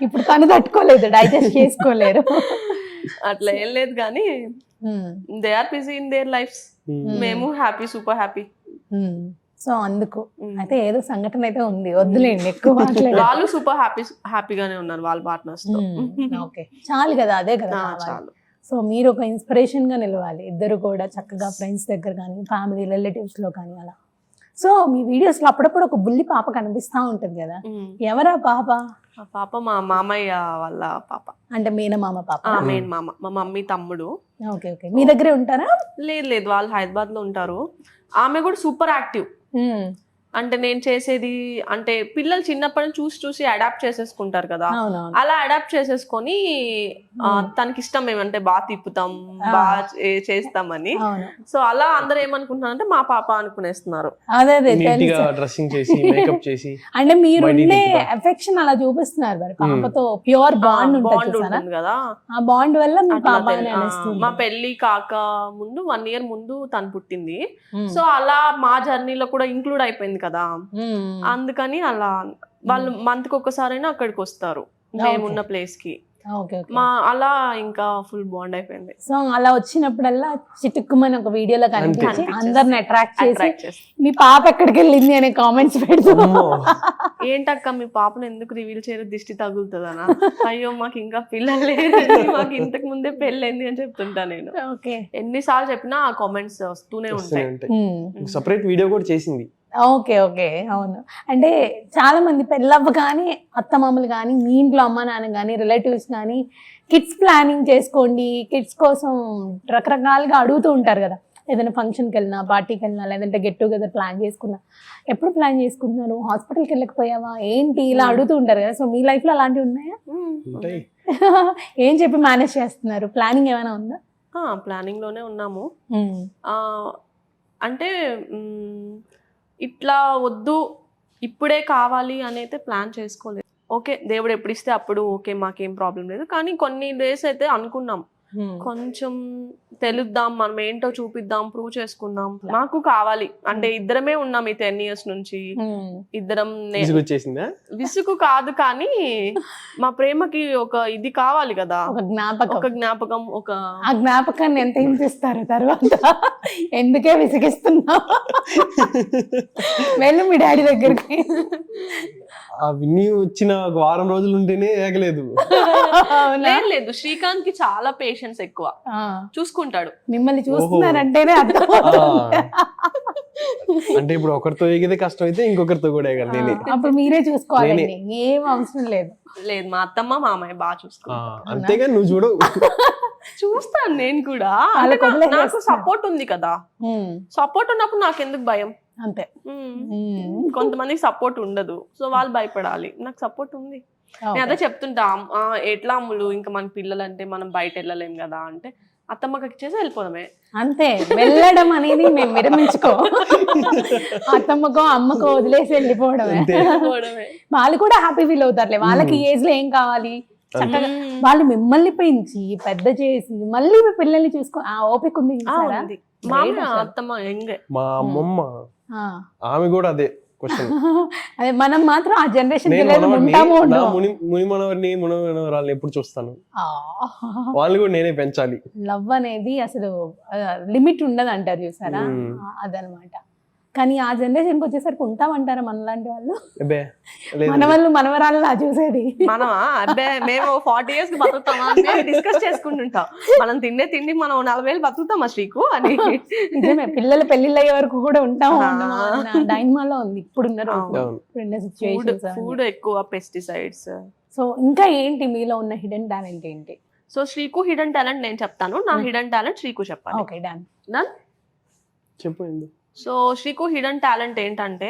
ఇప్పుడు తను తట్టుకోలేదు, డైజెస్ట్ చేసుకోలేరు. అట్లా ఏం లేదు కానీ they are busy in their lives, మేము హ్యాపీ, సూపర్ హ్యాపీ. సో అందుకు అయితే ఏదో సంఘటన అయితే ఉంది, వద్దులేండి ఎక్కువ మాట్లాడాలి. వాళ్ళు సూపర్ హ్యాపీగానే ఉన్నారు వాళ్ళ పార్ట్నర్స్ తో. ఓకే, చాలు కదా, అదే కదా చాలు. సో మీరు ఒక ఇన్స్పిరేషన్ గా నిలవాలి, ఇద్దరు కూడా చక్కగా ఫ్రెండ్స్ దగ్గర కానీ ఫ్యామిలీ రిలేటివ్స్ లో కానీ అలా. సో మీ వీడియోస్ లో అప్పుడప్పుడు ఒక బుల్లి పాప కనిపిస్తా ఉంటుంది కదా, ఎవరా పాప? ఆ పాప మా మామయ్య వాళ్ళ పాప, అంటే మేనమామ పాప? మెయిన్ మామ, మా మమ్మీ తమ్ముడు. ఓకే ఓకే, మీ దగ్గరే ఉంటారా? లేదు వాళ్ళు హైదరాబాద్ లో ఉంటారు. ఆమె కూడా సూపర్ యాక్టివ్. అంటే నేను చేసేది అంటే పిల్లలు చిన్నప్పటి నుంచి చూసి చూసి అడాప్ట్ చేసేసుకుంటారు కదా, అలా అడాప్ట్ చేసేసుకొని తనకి ఇష్టం ఏమంటే బాగా తిప్పుతాం, బాగా చేస్తామని. సో అలా అందరూ ఏమనుకుంటున్నారు అంటే మా పాప అనుకునేస్తున్నారు. డ్రెస్సింగ్ చేసి మేకప్ చేసి అంటే మీరు ఎఫెక్షన్ అలా చూపిస్తున్నారు మరి, పాపతో ప్యూర్ బాండ్ ఉంటుంది కదా, ఆ బాండ్ వల్ల మా పెళ్లి కాక ముందు 1 year ముందు తను పుట్టింది. సో అలా మా జర్నీలో కూడా ఇంక్లూడ్ అయిపోయింది కదా, అందుకని అలా వాళ్ళు మంత్ కి ఒక్కసారైనా అక్కడికి వస్తారు మేమున్న ప్లేస్ కి. మా అలా ఇంకా ఫుల్ బాండ్ అయిపోయింది. సో అలా వచ్చినప్పుడల్లా చిటుక్కుమని ఒక వీడియోలో కనిపించి అందరిని అట్రాక్ట్ చేసి మీ పాప ఎక్కడికి వెళ్ళింది అనే కామెంట్స్ పెడుతున్నాం. ఏంటక్క మీ పాపను ఎందుకు రివీల్ చేయరు, దిష్టి తగులుతుందనా? అయ్యో మాకు ఇంకా పిల్లలు లేదండి, మాకు ఇంతకు ముందే పెళ్ళైంది అని చెప్తుంటా నేను. ఎన్నిసార్లు చెప్పినా ఆ కామెంట్స్ వస్తూనే ఉంటాయి. సెపరేట్ వీడియో కూడా చేసింది. ఓకే ఓకే, అవును. అంటే చాలా మంది పెళ్ళవ్వ కానీ అత్తమామలు కానీ మీ ఇంట్లో అమ్మ నాన్న కానీ రిలేటివ్స్ కానీ కిడ్స్ ప్లానింగ్ చేసుకోండి, కిడ్స్ కోసం రకరకాలుగా అడుగుతూ ఉంటారు కదా. ఏదైనా ఫంక్షన్కి వెళ్ళినా, పార్టీకి వెళ్ళినా, లేదంటే గెట్ టుగెదర్ ప్లాన్ చేసుకున్నా, ఎప్పుడు ప్లాన్ చేసుకుంటున్నాను, హాస్పిటల్కి వెళ్ళకపోయావా ఏంటి, ఇలా అడుగుతూ ఉంటారు కదా. సో మీ లైఫ్లో అలాంటివి ఉన్నాయా? ఏం చెప్పి మేనేజ్ చేస్తున్నారు? ప్లానింగ్ ఏమైనా ఉందా? ప్లానింగ్ లోనే ఉన్నాము. అంటే ఇట్లా వద్దు ఇప్పుడే కావాలి అని అయితే ప్లాన్ చేసుకోలేదు. ఓకే దేవుడు ఎప్పుడు ఇస్తే అప్పుడు ఓకే, మాకేం ప్రాబ్లం లేదు. కానీ కొన్ని డేస్ అయితే అనుకున్నాం కొంచెం తెలుద్దాం, మనం ఏంటో చూపిద్దాం, ప్రూవ్ చేసుకుందాం, మాకు కావాలి అంటే. ఇద్దరమే ఉన్నాం ఈ 10 years నుంచి, ఇద్దరం. విసుగు కాదు కానీ మా ప్రేమకి ఒక ఇది కావాలి కదా, ఒక జ్ఞాపకం. ఒక ఆ జ్ఞాపకాన్ని ఎంత హింసిస్తారు తర్వాత, ఎందుకే విసిగిస్తున్నా, వెళ్ళు మీ డాడీ దగ్గరికి. విన్నీ వచ్చిన ఒక వారం రోజులు ఉంటేనే ఏగలేదు. లేదు శ్రీకాంత్ కి చాలా పేషెన్స్ ఎక్కువ, చూసుకుంటాడు. మిమ్మల్ని చూస్తున్నారంటేనే అర్థం. అంటే ఇప్పుడు ఒకరితో ఎగితే కష్టం అయితే ఇంకొకరితో కూడా ఎగాలి నేనే. అప్పుడు మీరే చూసుకోవాలి, ఏం అవసరం లేదు. లేదు మా అత్తమ్మ మామయ్య బాగా చూసుకుంటారు. అంతేగా నువ్వు చూడు. చూస్తాను నేను కూడా, నాకు సపోర్ట్ ఉంది కదా. సపోర్ట్ ఉన్నప్పుడు నాకు ఎందుకు భయం? అంతే. కొంతమందికి సపోర్ట్ ఉండదు, సో వాళ్ళు భయపడాలి. నాకు సపోర్ట్ ఉంది. నేను అదే చెప్తుంటా, ఎట్లా అమ్ములు ఇంకా మన పిల్లలు అంటే మనం బయట వెళ్ళలేం కదా అంటే, అత్తమ్మకి ఇచ్చేసి వెళ్ళిపోదామే అంతే. వెళ్ళడం అనేది మేము విరమించుకో, అత్తమ్మకో అమ్మకో వదిలేసి వెళ్ళిపోవడమే. వాళ్ళు కూడా హ్యాపీ ఫీల్ అవుతారులే. వాళ్ళకి ఏజ్ లో ఏం కావాలి, చక్కగా వాళ్ళు మిమ్మల్ని పెంచి పెద్ద చేసి మళ్ళీ మీ పిల్లల్ని చూసుకో ఆ ఓపిక ఉంది. మా అమ్మమ్మ ఆమె కూడా అదే క్వశ్చన్. అదే మనం మాత్రం ఆ జనరేషన్ మునిమనవరిని మునిమనవరాలని ఎప్పుడు చూస్తాను, వాళ్ళు కూడా నేనే పెంచాలి. లవ్ అనేది అసలు లిమిట్ ఉండదు అంటారు చూసారా, అదనమాట. కానీ ఆ జనరేషన్కి వచ్చేసరికి ఉంటామంటారా మనలాంటి వాళ్ళు? మన వాళ్ళు మనవరాలు చూసేది మనమా? అబ్బే మేము 40 years కి బతుకుతామా డిస్కస్ చేసుకుంటుంటాం. మనం తిండే తిండి మనం 40 ఏళ్ళు బతుకుతామా శ్రీకు అని. నిజమే, పిల్లలు పెళ్లిళ్ళు అయ్యే వరకు కూడా ఉంటాము డైన్మాలో ఉంది ఇప్పుడున్న ఫుడ్ ఎక్కువ పెస్టిసైడ్స్. సో ఇంకా ఏంటి మీలో ఉన్న హిడెన్ టాలెంట్ ఏంటి? సో శ్రీకు హిడెన్ టాలెంట్ నేను చెప్తాను, నా హిడెన్ టాలెంట్ శ్రీకు చెప్పాలి. ఓకే డన్ చెప్పు. సో శ్రీకు హిడెన్ టాలెంట్ ఏంటంటే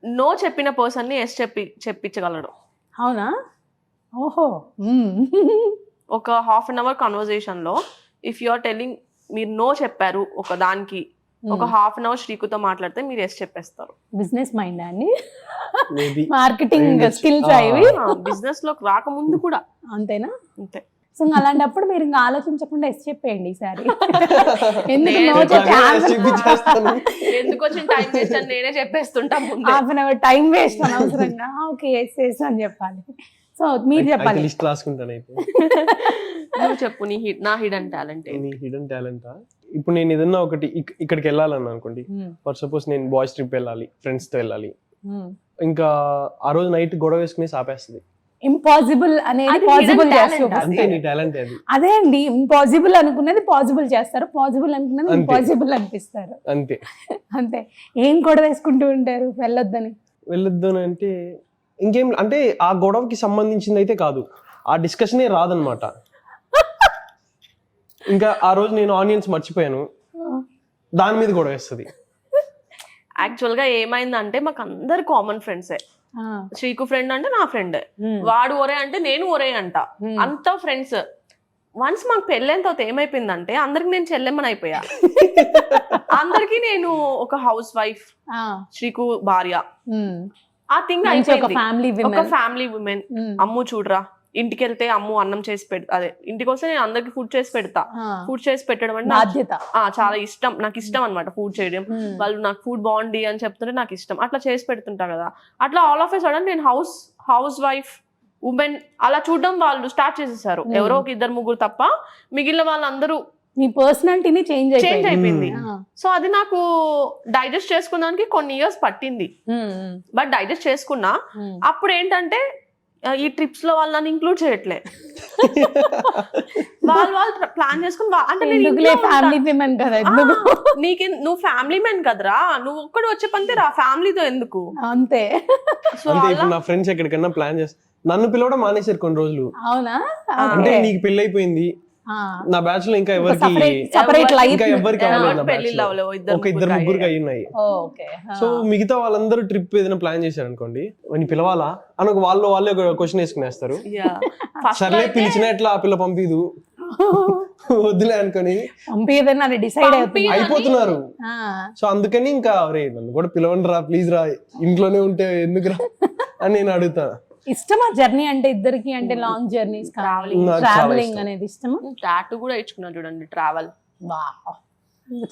నో చెప్పిన పర్సన్ ని ఎస్ చెప్పించగలడు. అవునా? ఓహో. ఒక 1/2 hour కన్వర్జేషన్ లో ఇఫ్ యు ఆర్ టెల్లింగ్, మీరు నో చెప్పారు ఒక దానికి, ఒక 1/2 hour శ్రీకుతో మాట్లాడితే మీరు ఎస్ చెప్పేస్తారు. బిజినెస్ మైండ్ అండి, మార్కెటింగ్ స్కిల్స్ అవి బిజినెస్ లోకి రాకముందు కూడా. అంతేనా? అంతే. సో అలాంటప్పుడు మీరు ఇంకా ఆలోచించకుండా ఎస్ చెప్పేయండి ఈసారి. ఎందుకు వచ్చిన టైం వేస్ట్ అని నేనే చెప్పేస్తుంటా. 1/2 hour టైం వేస్ట్ అనవసరంగా. ఓకే ఎస్ ఎస్ అని చెప్పాలి. సో మీరు చెప్పాలి. లిస్ట్ రాసుకుంటాను అయితే. నువ్వు చెప్పు నా హిడెన్ టాలెంట్ నీ హిడెన్ టాలెంటా? ఇప్పుడు నేను ఏదన్నా ఒకటి ఇక్కడికి వెళ్ళాలని అనుకోండి, ఫర్ సపోజ్ నేను బాయ్స్ ట్రిప్ వెళ్ళాలి, ఫ్రెండ్స్ తో వెళ్ళాలి, ఇంకా ఆ రోజు నైట్ గొడవ వేసుకుని ఆపేస్తుంది. ఇంపాసిబుల్ అనేది పాసిబుల్ చేస్తారు. అంతే నీ టాలెంట్ అది. అదే అండి, ఇంపాసిబుల్ అనుకున్నది పాసిబుల్ చేస్తారు, పాసిబుల్ అనుకున్నది అంతే. ఇంపాసిబుల్ అనిపిస్తారు. అంతే అంతే. ఏం గొడవ వేసుకుంటూ ఉంటారు వెళ్ళొద్దని? వెళ్ళొద్దు అని అంటే ఇంకేం, అంటే ఆ గొడవకి సంబంధించింది అయితే కాదు, ఆ డిస్కషనే రాదనమాట. ఇంకా ఆ రోజు నేను ఆనియన్స్ మర్చిపోయాను, దాని మీద గొడవ వేస్తుంది. యాక్చువల్ గా ఏమైందంటే మాకు అందరు కామన్ ఫ్రెండ్సే. శ్రీకు ఫ్రెండ్ అంటే నా ఫ్రెండ్, వాడు ఒరే అంటే నేను ఒరే అంట, అంతా ఫ్రెండ్స్. వన్స్ మాకు పెళ్ళైన తర్వాత ఏమైపోయిందంటే అందరికి నేను చెల్లెమ్మని అయిపోయా. అందరికి నేను ఒక హౌస్ వైఫ్, శ్రీకు భార్య. ఆ థింగ్ అయిపోయింది, ఒక ఫ్యామిలీ ఉమెన్. అమ్ము చూడరా, ఇంటికి వెళ్తే అమ్ము అన్నం చేసి పెడతా, అదే ఇంటికి వస్తే నేను అందరికి ఫుడ్ చేసి పెడతా. ఫుడ్ చేసి పెట్టడం అంటే బాధ్యత. చాలా ఇష్టం, నాకు ఇష్టం అనమాట ఫుడ్ చేయడం. వాళ్ళు నాకు ఫుడ్ బాగుంది అని చెప్తుంటే నాకు ఇష్టం, అట్లా చేసి పెడుతుంటా కదా. అట్లా ఆల్ ఆఫ్ ఎ సడన్ నేను హౌస్ వైఫ్ ఉమెన్ అలా చూడడం వాళ్ళు స్టార్ట్ చేసేసారు. ఎవరో ఒక ఇద్దరు ముగ్గురు తప్ప మిగిలిన వాళ్ళందరూ నీ పర్సనాలిటీని చేంజ్ అయిపోయింది. సో అది నాకు డైజెస్ట్ చేసుకున్నానికి కొన్ని ఇయర్స్ పట్టింది, బట్ డైజెస్ట్ చేసుకున్నా. అప్పుడు ఏంటంటే ఈ ట్రిప్స్ లో వాళ్ళు నన్ను ఇంక్లూడ్ చేయట్లే. వాళ్ళు ప్లాన్ చేసుకుని, అంటే ఫ్యామిలీ మెన్ కదా, నువ్వు ఫ్యామిలీ మెన్ కదరా, నువ్వు ఒక్కడు వచ్చే పంతే రా, ఫ్యామిలీతో ఎందుకు? అంతే. సో ఇప్పుడు నా ఫ్రెండ్స్ ఎక్కడికన్నా ప్లాన్ చేస్తారు, నన్ను పిలవడం మానేశారు కొన్ని రోజులు. అవునా? అంటే నీకు పెళ్లి అయిపోయింది, నా బ్యాచ్ లో ఇంకా ఎవరికి ఒక ఇద్దరు ముగ్గురికి అయ్యున్నాయి. సో మిగతా వాళ్ళందరూ ట్రిప్ ఏదైనా ప్లాన్ చేశారు అనుకోండి, వాడిని పిలవాలా అని వాళ్ళే క్వశ్చన్ వేసుకునేస్తారు. సర్లే పిలిచినా ఎట్లా ఆ పిల్ల పంపిదు, వద్దులే అనుకొని అయిపోతున్నారు. సో అందుకని ఇంకా నన్ను కూడా పిలవండి రా ప్లీజ్ రా, ఇంట్లోనే ఉంటే ఎందుకు రా అని నేను అడుగుతా. ఇష్టమా జర్నీ అంటే ఇద్దరికి? అంటే లాంగ్ జర్నీస్, ట్రావెలింగ్ అనేది ఇష్టమా? టాటూ కూడా ఇచ్చుకున్నా చూడండి, ట్రావెల్.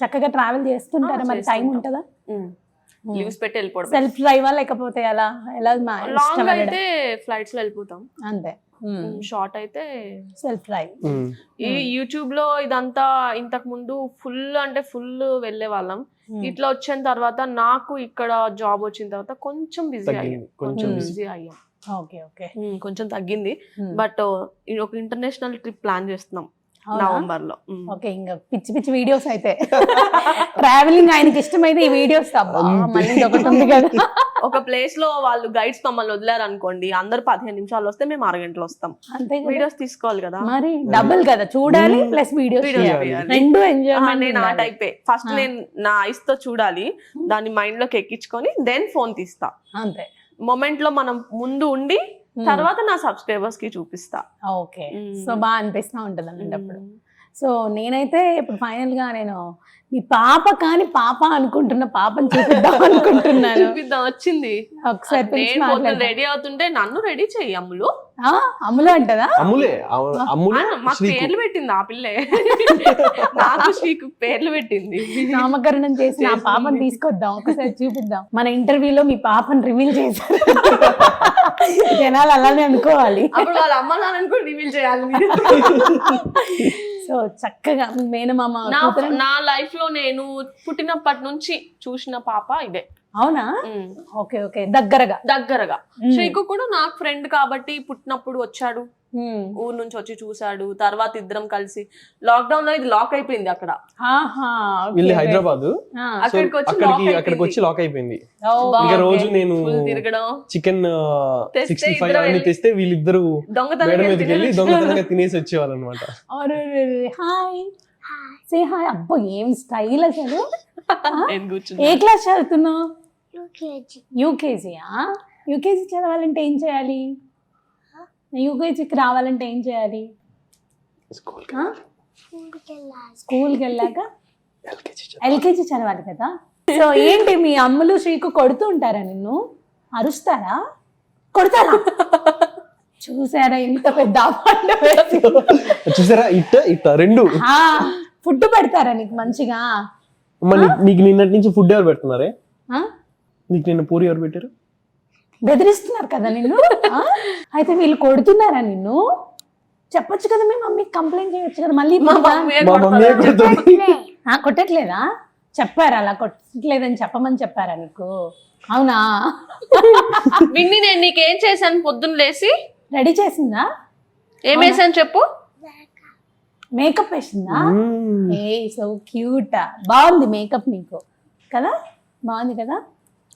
చక్కగా ట్రావెల్ చేస్తుంటారా? మరి టైం ఉంటుందా? లీవ్స్ పెట్టి వెళ్ళిపోవడం. సెల్ఫ్ డ్రైవా లేకపోతే ఎలా? లాంగ్ అయితే ఫ్లైట్స్ లో వెళ్ళిపోతాం అంతే, షార్ట్ అయితే సెల్ఫ్ డ్రైవ్. ఈ యూట్యూబ్ లో ఇదంతా ఇంతకు ముందు ఫుల్ వెళ్ళే వాళ్ళం. ఇట్లా వచ్చిన తర్వాత నాకు ఇక్కడ జాబ్ వచ్చిన తర్వాత కొంచెం బిజీ అయ్యాం. కొంచెం తగ్గింది. బట్ ఒక ఇంటర్నేషనల్ ట్రిప్ ప్లాన్ చేస్తున్నాం నవంబర్ లో. ఓకే, ఇంకా పిచ్చి పిచ్చి వీడియోస్ అయితే ట్రావెలింగ్ ఆయనకి ఇష్టమైతే ఈ వీడియోస్ ఒకటి ఉంది కదా. ఒక ప్లేస్ లో వాళ్ళు గైడ్స్ మమ్మల్ని వదిలేరు అనుకోండి, అందరు 15 నిమిషాలు వస్తే మేము 6 గంటలు వస్తాం. అంతే, వీడియోస్ తీసుకోవాలి కదా మరి, డబుల్ కదా, చూడాలి ప్లస్ వీడియోస్ రెండు ఎంజాయ్మెంట్. నేను ఆ టైపే, ఫస్ట్ నేను నా ఐస్ తో చూడాలి, దాన్ని మైండ్ లోకి ఎక్కించుకొని దెన్ ఫోన్ తీస్తా. అంతే, మొమెంట్ లో మనం ముందు ఉండి తర్వాత నా సబ్స్క్రైబర్స్ కి చూపిస్తా. ఓకే, సో బాగా అనిపిస్తూ ఉంటుంది అన్నట్టు అప్పుడు. సో నేనైతే ఇప్పుడు ఫైనల్ గా నేను మీ పాప అనుకుంటున్న పాపని చూపిద్దాం అనుకుంటున్నాను. చూపిద్దాం వచ్చింది ఒకసారి. రెడీ అవుతుంటే నన్ను రెడీ చెయ్యి అమ్ములు. అమ్ములు అంటదా? మాకు పేర్లు పెట్టింది ఆ పిల్లే, నాకు శ్రీకు పేర్లు పెట్టింది. నామకరణం చేసి ఆ పాపని తీసుకొద్దాం, ఒకసారి చూపిద్దాం. మన ఇంటర్వ్యూలో మీ పాపని రివీల్ చేశారు, జనాలు అలానే అనుకోవాలి. అప్పుడు వాళ్ళ అమ్మ నాన్నని కూడా రివీల్ చేయాలి. సో చక్కగా మేనమామ నా లైఫ్ లో నేను పుట్టినప్పటి నుంచి చూసిన పాప ఇదే. అవునా? ఓకే ఓకే, దగ్గరగా. శ్రీకు కూడా నాకు ఫ్రెండ్ కాబట్టి పుట్టినప్పుడు వచ్చాడు, ఊరు నుంచి వచ్చి చూసాడు. తర్వాత ఇద్దరం కలిసి లాక్డౌన్ లో ఇది లాక్ అయిపోయింది అక్కడ, హైదరాబాద్. అక్కడికి వచ్చి లాక్ అయిపోయింది. రోజు నేను తిరగడం, చికెన్ 65 అన్ని తెస్తే వీళ్ళిద్దరు దొంగతనంగా తినేసి వచ్చేవాళ్ళు అనమాట. Hi say hi. అబ్బో ఏం స్టైల్ అసలు. ఏ క్లాస్ చదువుతున్నావు? యూకేజీయా? యూకేజీ చదవాలంటే ఏం చేయాలి? యూకేజీకి రావాలంటే ఏం చేయాలి? స్కూల్కి వెళ్ళాక ఎల్కేజీ చదవాలి కదా. సో ఏంటి మీ అమ్ములు శ్రీకు కొడుతూ ఉంటారా? నిన్ను అరుస్తారా? కొడతారా? చూసారా ఎంత పెద్ద చూసారా, ఇట్ట రెండు ఫుడ్ పెడతారా నీకు మంచిగా? నీకు నిన్నటి నుంచి ఫుడ్ ఎవరు పెడుతున్నారే? నీకు నిన్న పూరి ఎవరు పెట్టారు? బెదిరిస్తున్నారు కదా నిన్ను ఆ? అయితే వీళ్ళు కొడుతున్నారా నిన్ను? చెప్పొచ్చు కదా మీ మమ్మీకి కంప్లైంట్ చేయొచ్చు కదా మళ్ళీ మా ఇప్పుడు మమ్మీ మా మమ్మీ కొడుతుంది. కొట్టట్లేదా? చెప్పారా అలా కొట్టట్లేదని చెప్పమని చెప్పారా నీకు? అవునా? విన్ని నేను నీకేం చేశాను పొద్దున్న లేసి రెడీ చేసిందా? ఏం వేసాను చెప్పు. మేకప్ వేసిందా? మ్మ్. ఏ సో క్యూట్, బాగుంది మేకప్ నీకు కదా, బాగుంది కదా.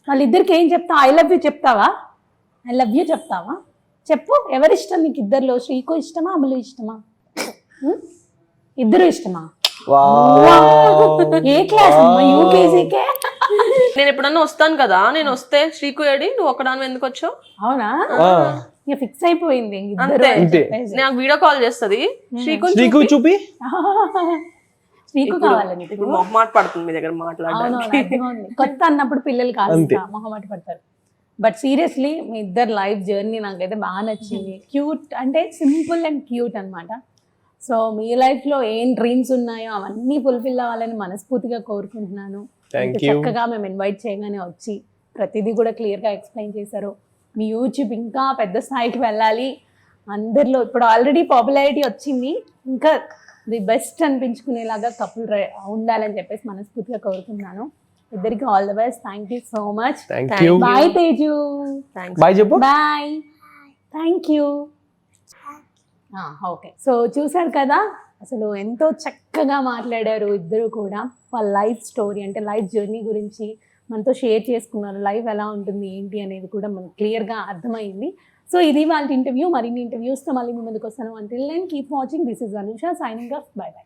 వాళ్ళిద్దరికి ఏం చెప్తావు? ఐ లవ్ యూ చెప్తావా? ఐ లవ్ యూ చెప్తావా? చెప్పు, ఎవరిష్టం నీకు ఇద్దరిలో? శ్రీకు ఇష్టమా, అమలు ఇష్టమా? ఇద్దరు ఇష్టమా? ఏ క్లాస్ అమ్మా? యూకేజీకే? నేను ఎప్పుడన్నా వస్తాను కదా, నేను వస్తే శ్రీకు ఏడి, నువ్వు ఒకదాని ఎందుకు వచ్చావు? అవునా? ఆ, ఇక ఫిక్స్ అయిపోయింది ఇద్దరు అంతే. అని అంతే. చెప్పేసి. నాకు వీడియో కాల్ చేస్తుంది శ్రీకు శ్రీకు చూపి. శ్రీకు కావాలని ఇప్పుడు మొహమాట పడుతుంది మీ దగ్గర అవునవును, మాట్లాడడానికి. అర్థమైంది. కొత్త అన్నప్పుడు పిల్లలు కాస్త మొహమాట పడతారు. బట్ సీరియస్లీ మీ ఇద్దరు లైఫ్ జర్నీ నాకైతే బాగా నచ్చింది. క్యూట్ అంటే సింపుల్ అండ్ క్యూట్ అన్నమాట. సో మీ లైఫ్లో ఏం డ్రీమ్స్ ఉన్నాయో అవన్నీ ఫుల్ఫిల్ అవ్వాలని మనస్ఫూర్తిగా కోరుకుంటున్నాను. Thank ఇంత you. చక్కగా మేము ఇన్వైట్ చేయగానే వచ్చి ప్రతిదీ కూడా క్లియర్గా ఎక్స్ప్లెయిన్ చేశారు. మీ యూట్యూబ్ ఇంకా పెద్ద స్థాయికి వెళ్ళాలి, అందరిలో ఇప్పుడు ఆల్రెడీ పాపులారిటీ వచ్చింది, ఇంకా ది బెస్ట్ అనిపించుకునేలాగా కపుల్ ఉండాలని చెప్పేసి మనస్ఫూర్తిగా కోరుకుంటున్నాను. ఇద్దరికి all the best. Thank you so much. Thank Thank you. you. Bye Teju. Thanks. Bye చెప్పు. Bye. Thank you. Okay, so చూసారు కదా, అసలు ఎంతో చక్కగా మాట్లాడారు ఇద్దరు కూడా. వాళ్ళ లైఫ్ స్టోరీ అంటే లైఫ్ జర్నీ గురించి మనతో షేర్ చేసుకున్నారు. లైఫ్ ఎలా ఉంటుంది ఏంటి అనేది కూడా మనకు క్లియర్గా అర్థమైంది. సో ఇది వాళ్ళ ఇంటర్వ్యూ. మరిన్ని ఇంటర్వ్యూస్తో మళ్ళీ మీ ముందుకు వస్తాను. Until then keep watching. This is Anusha signing off. Bye by.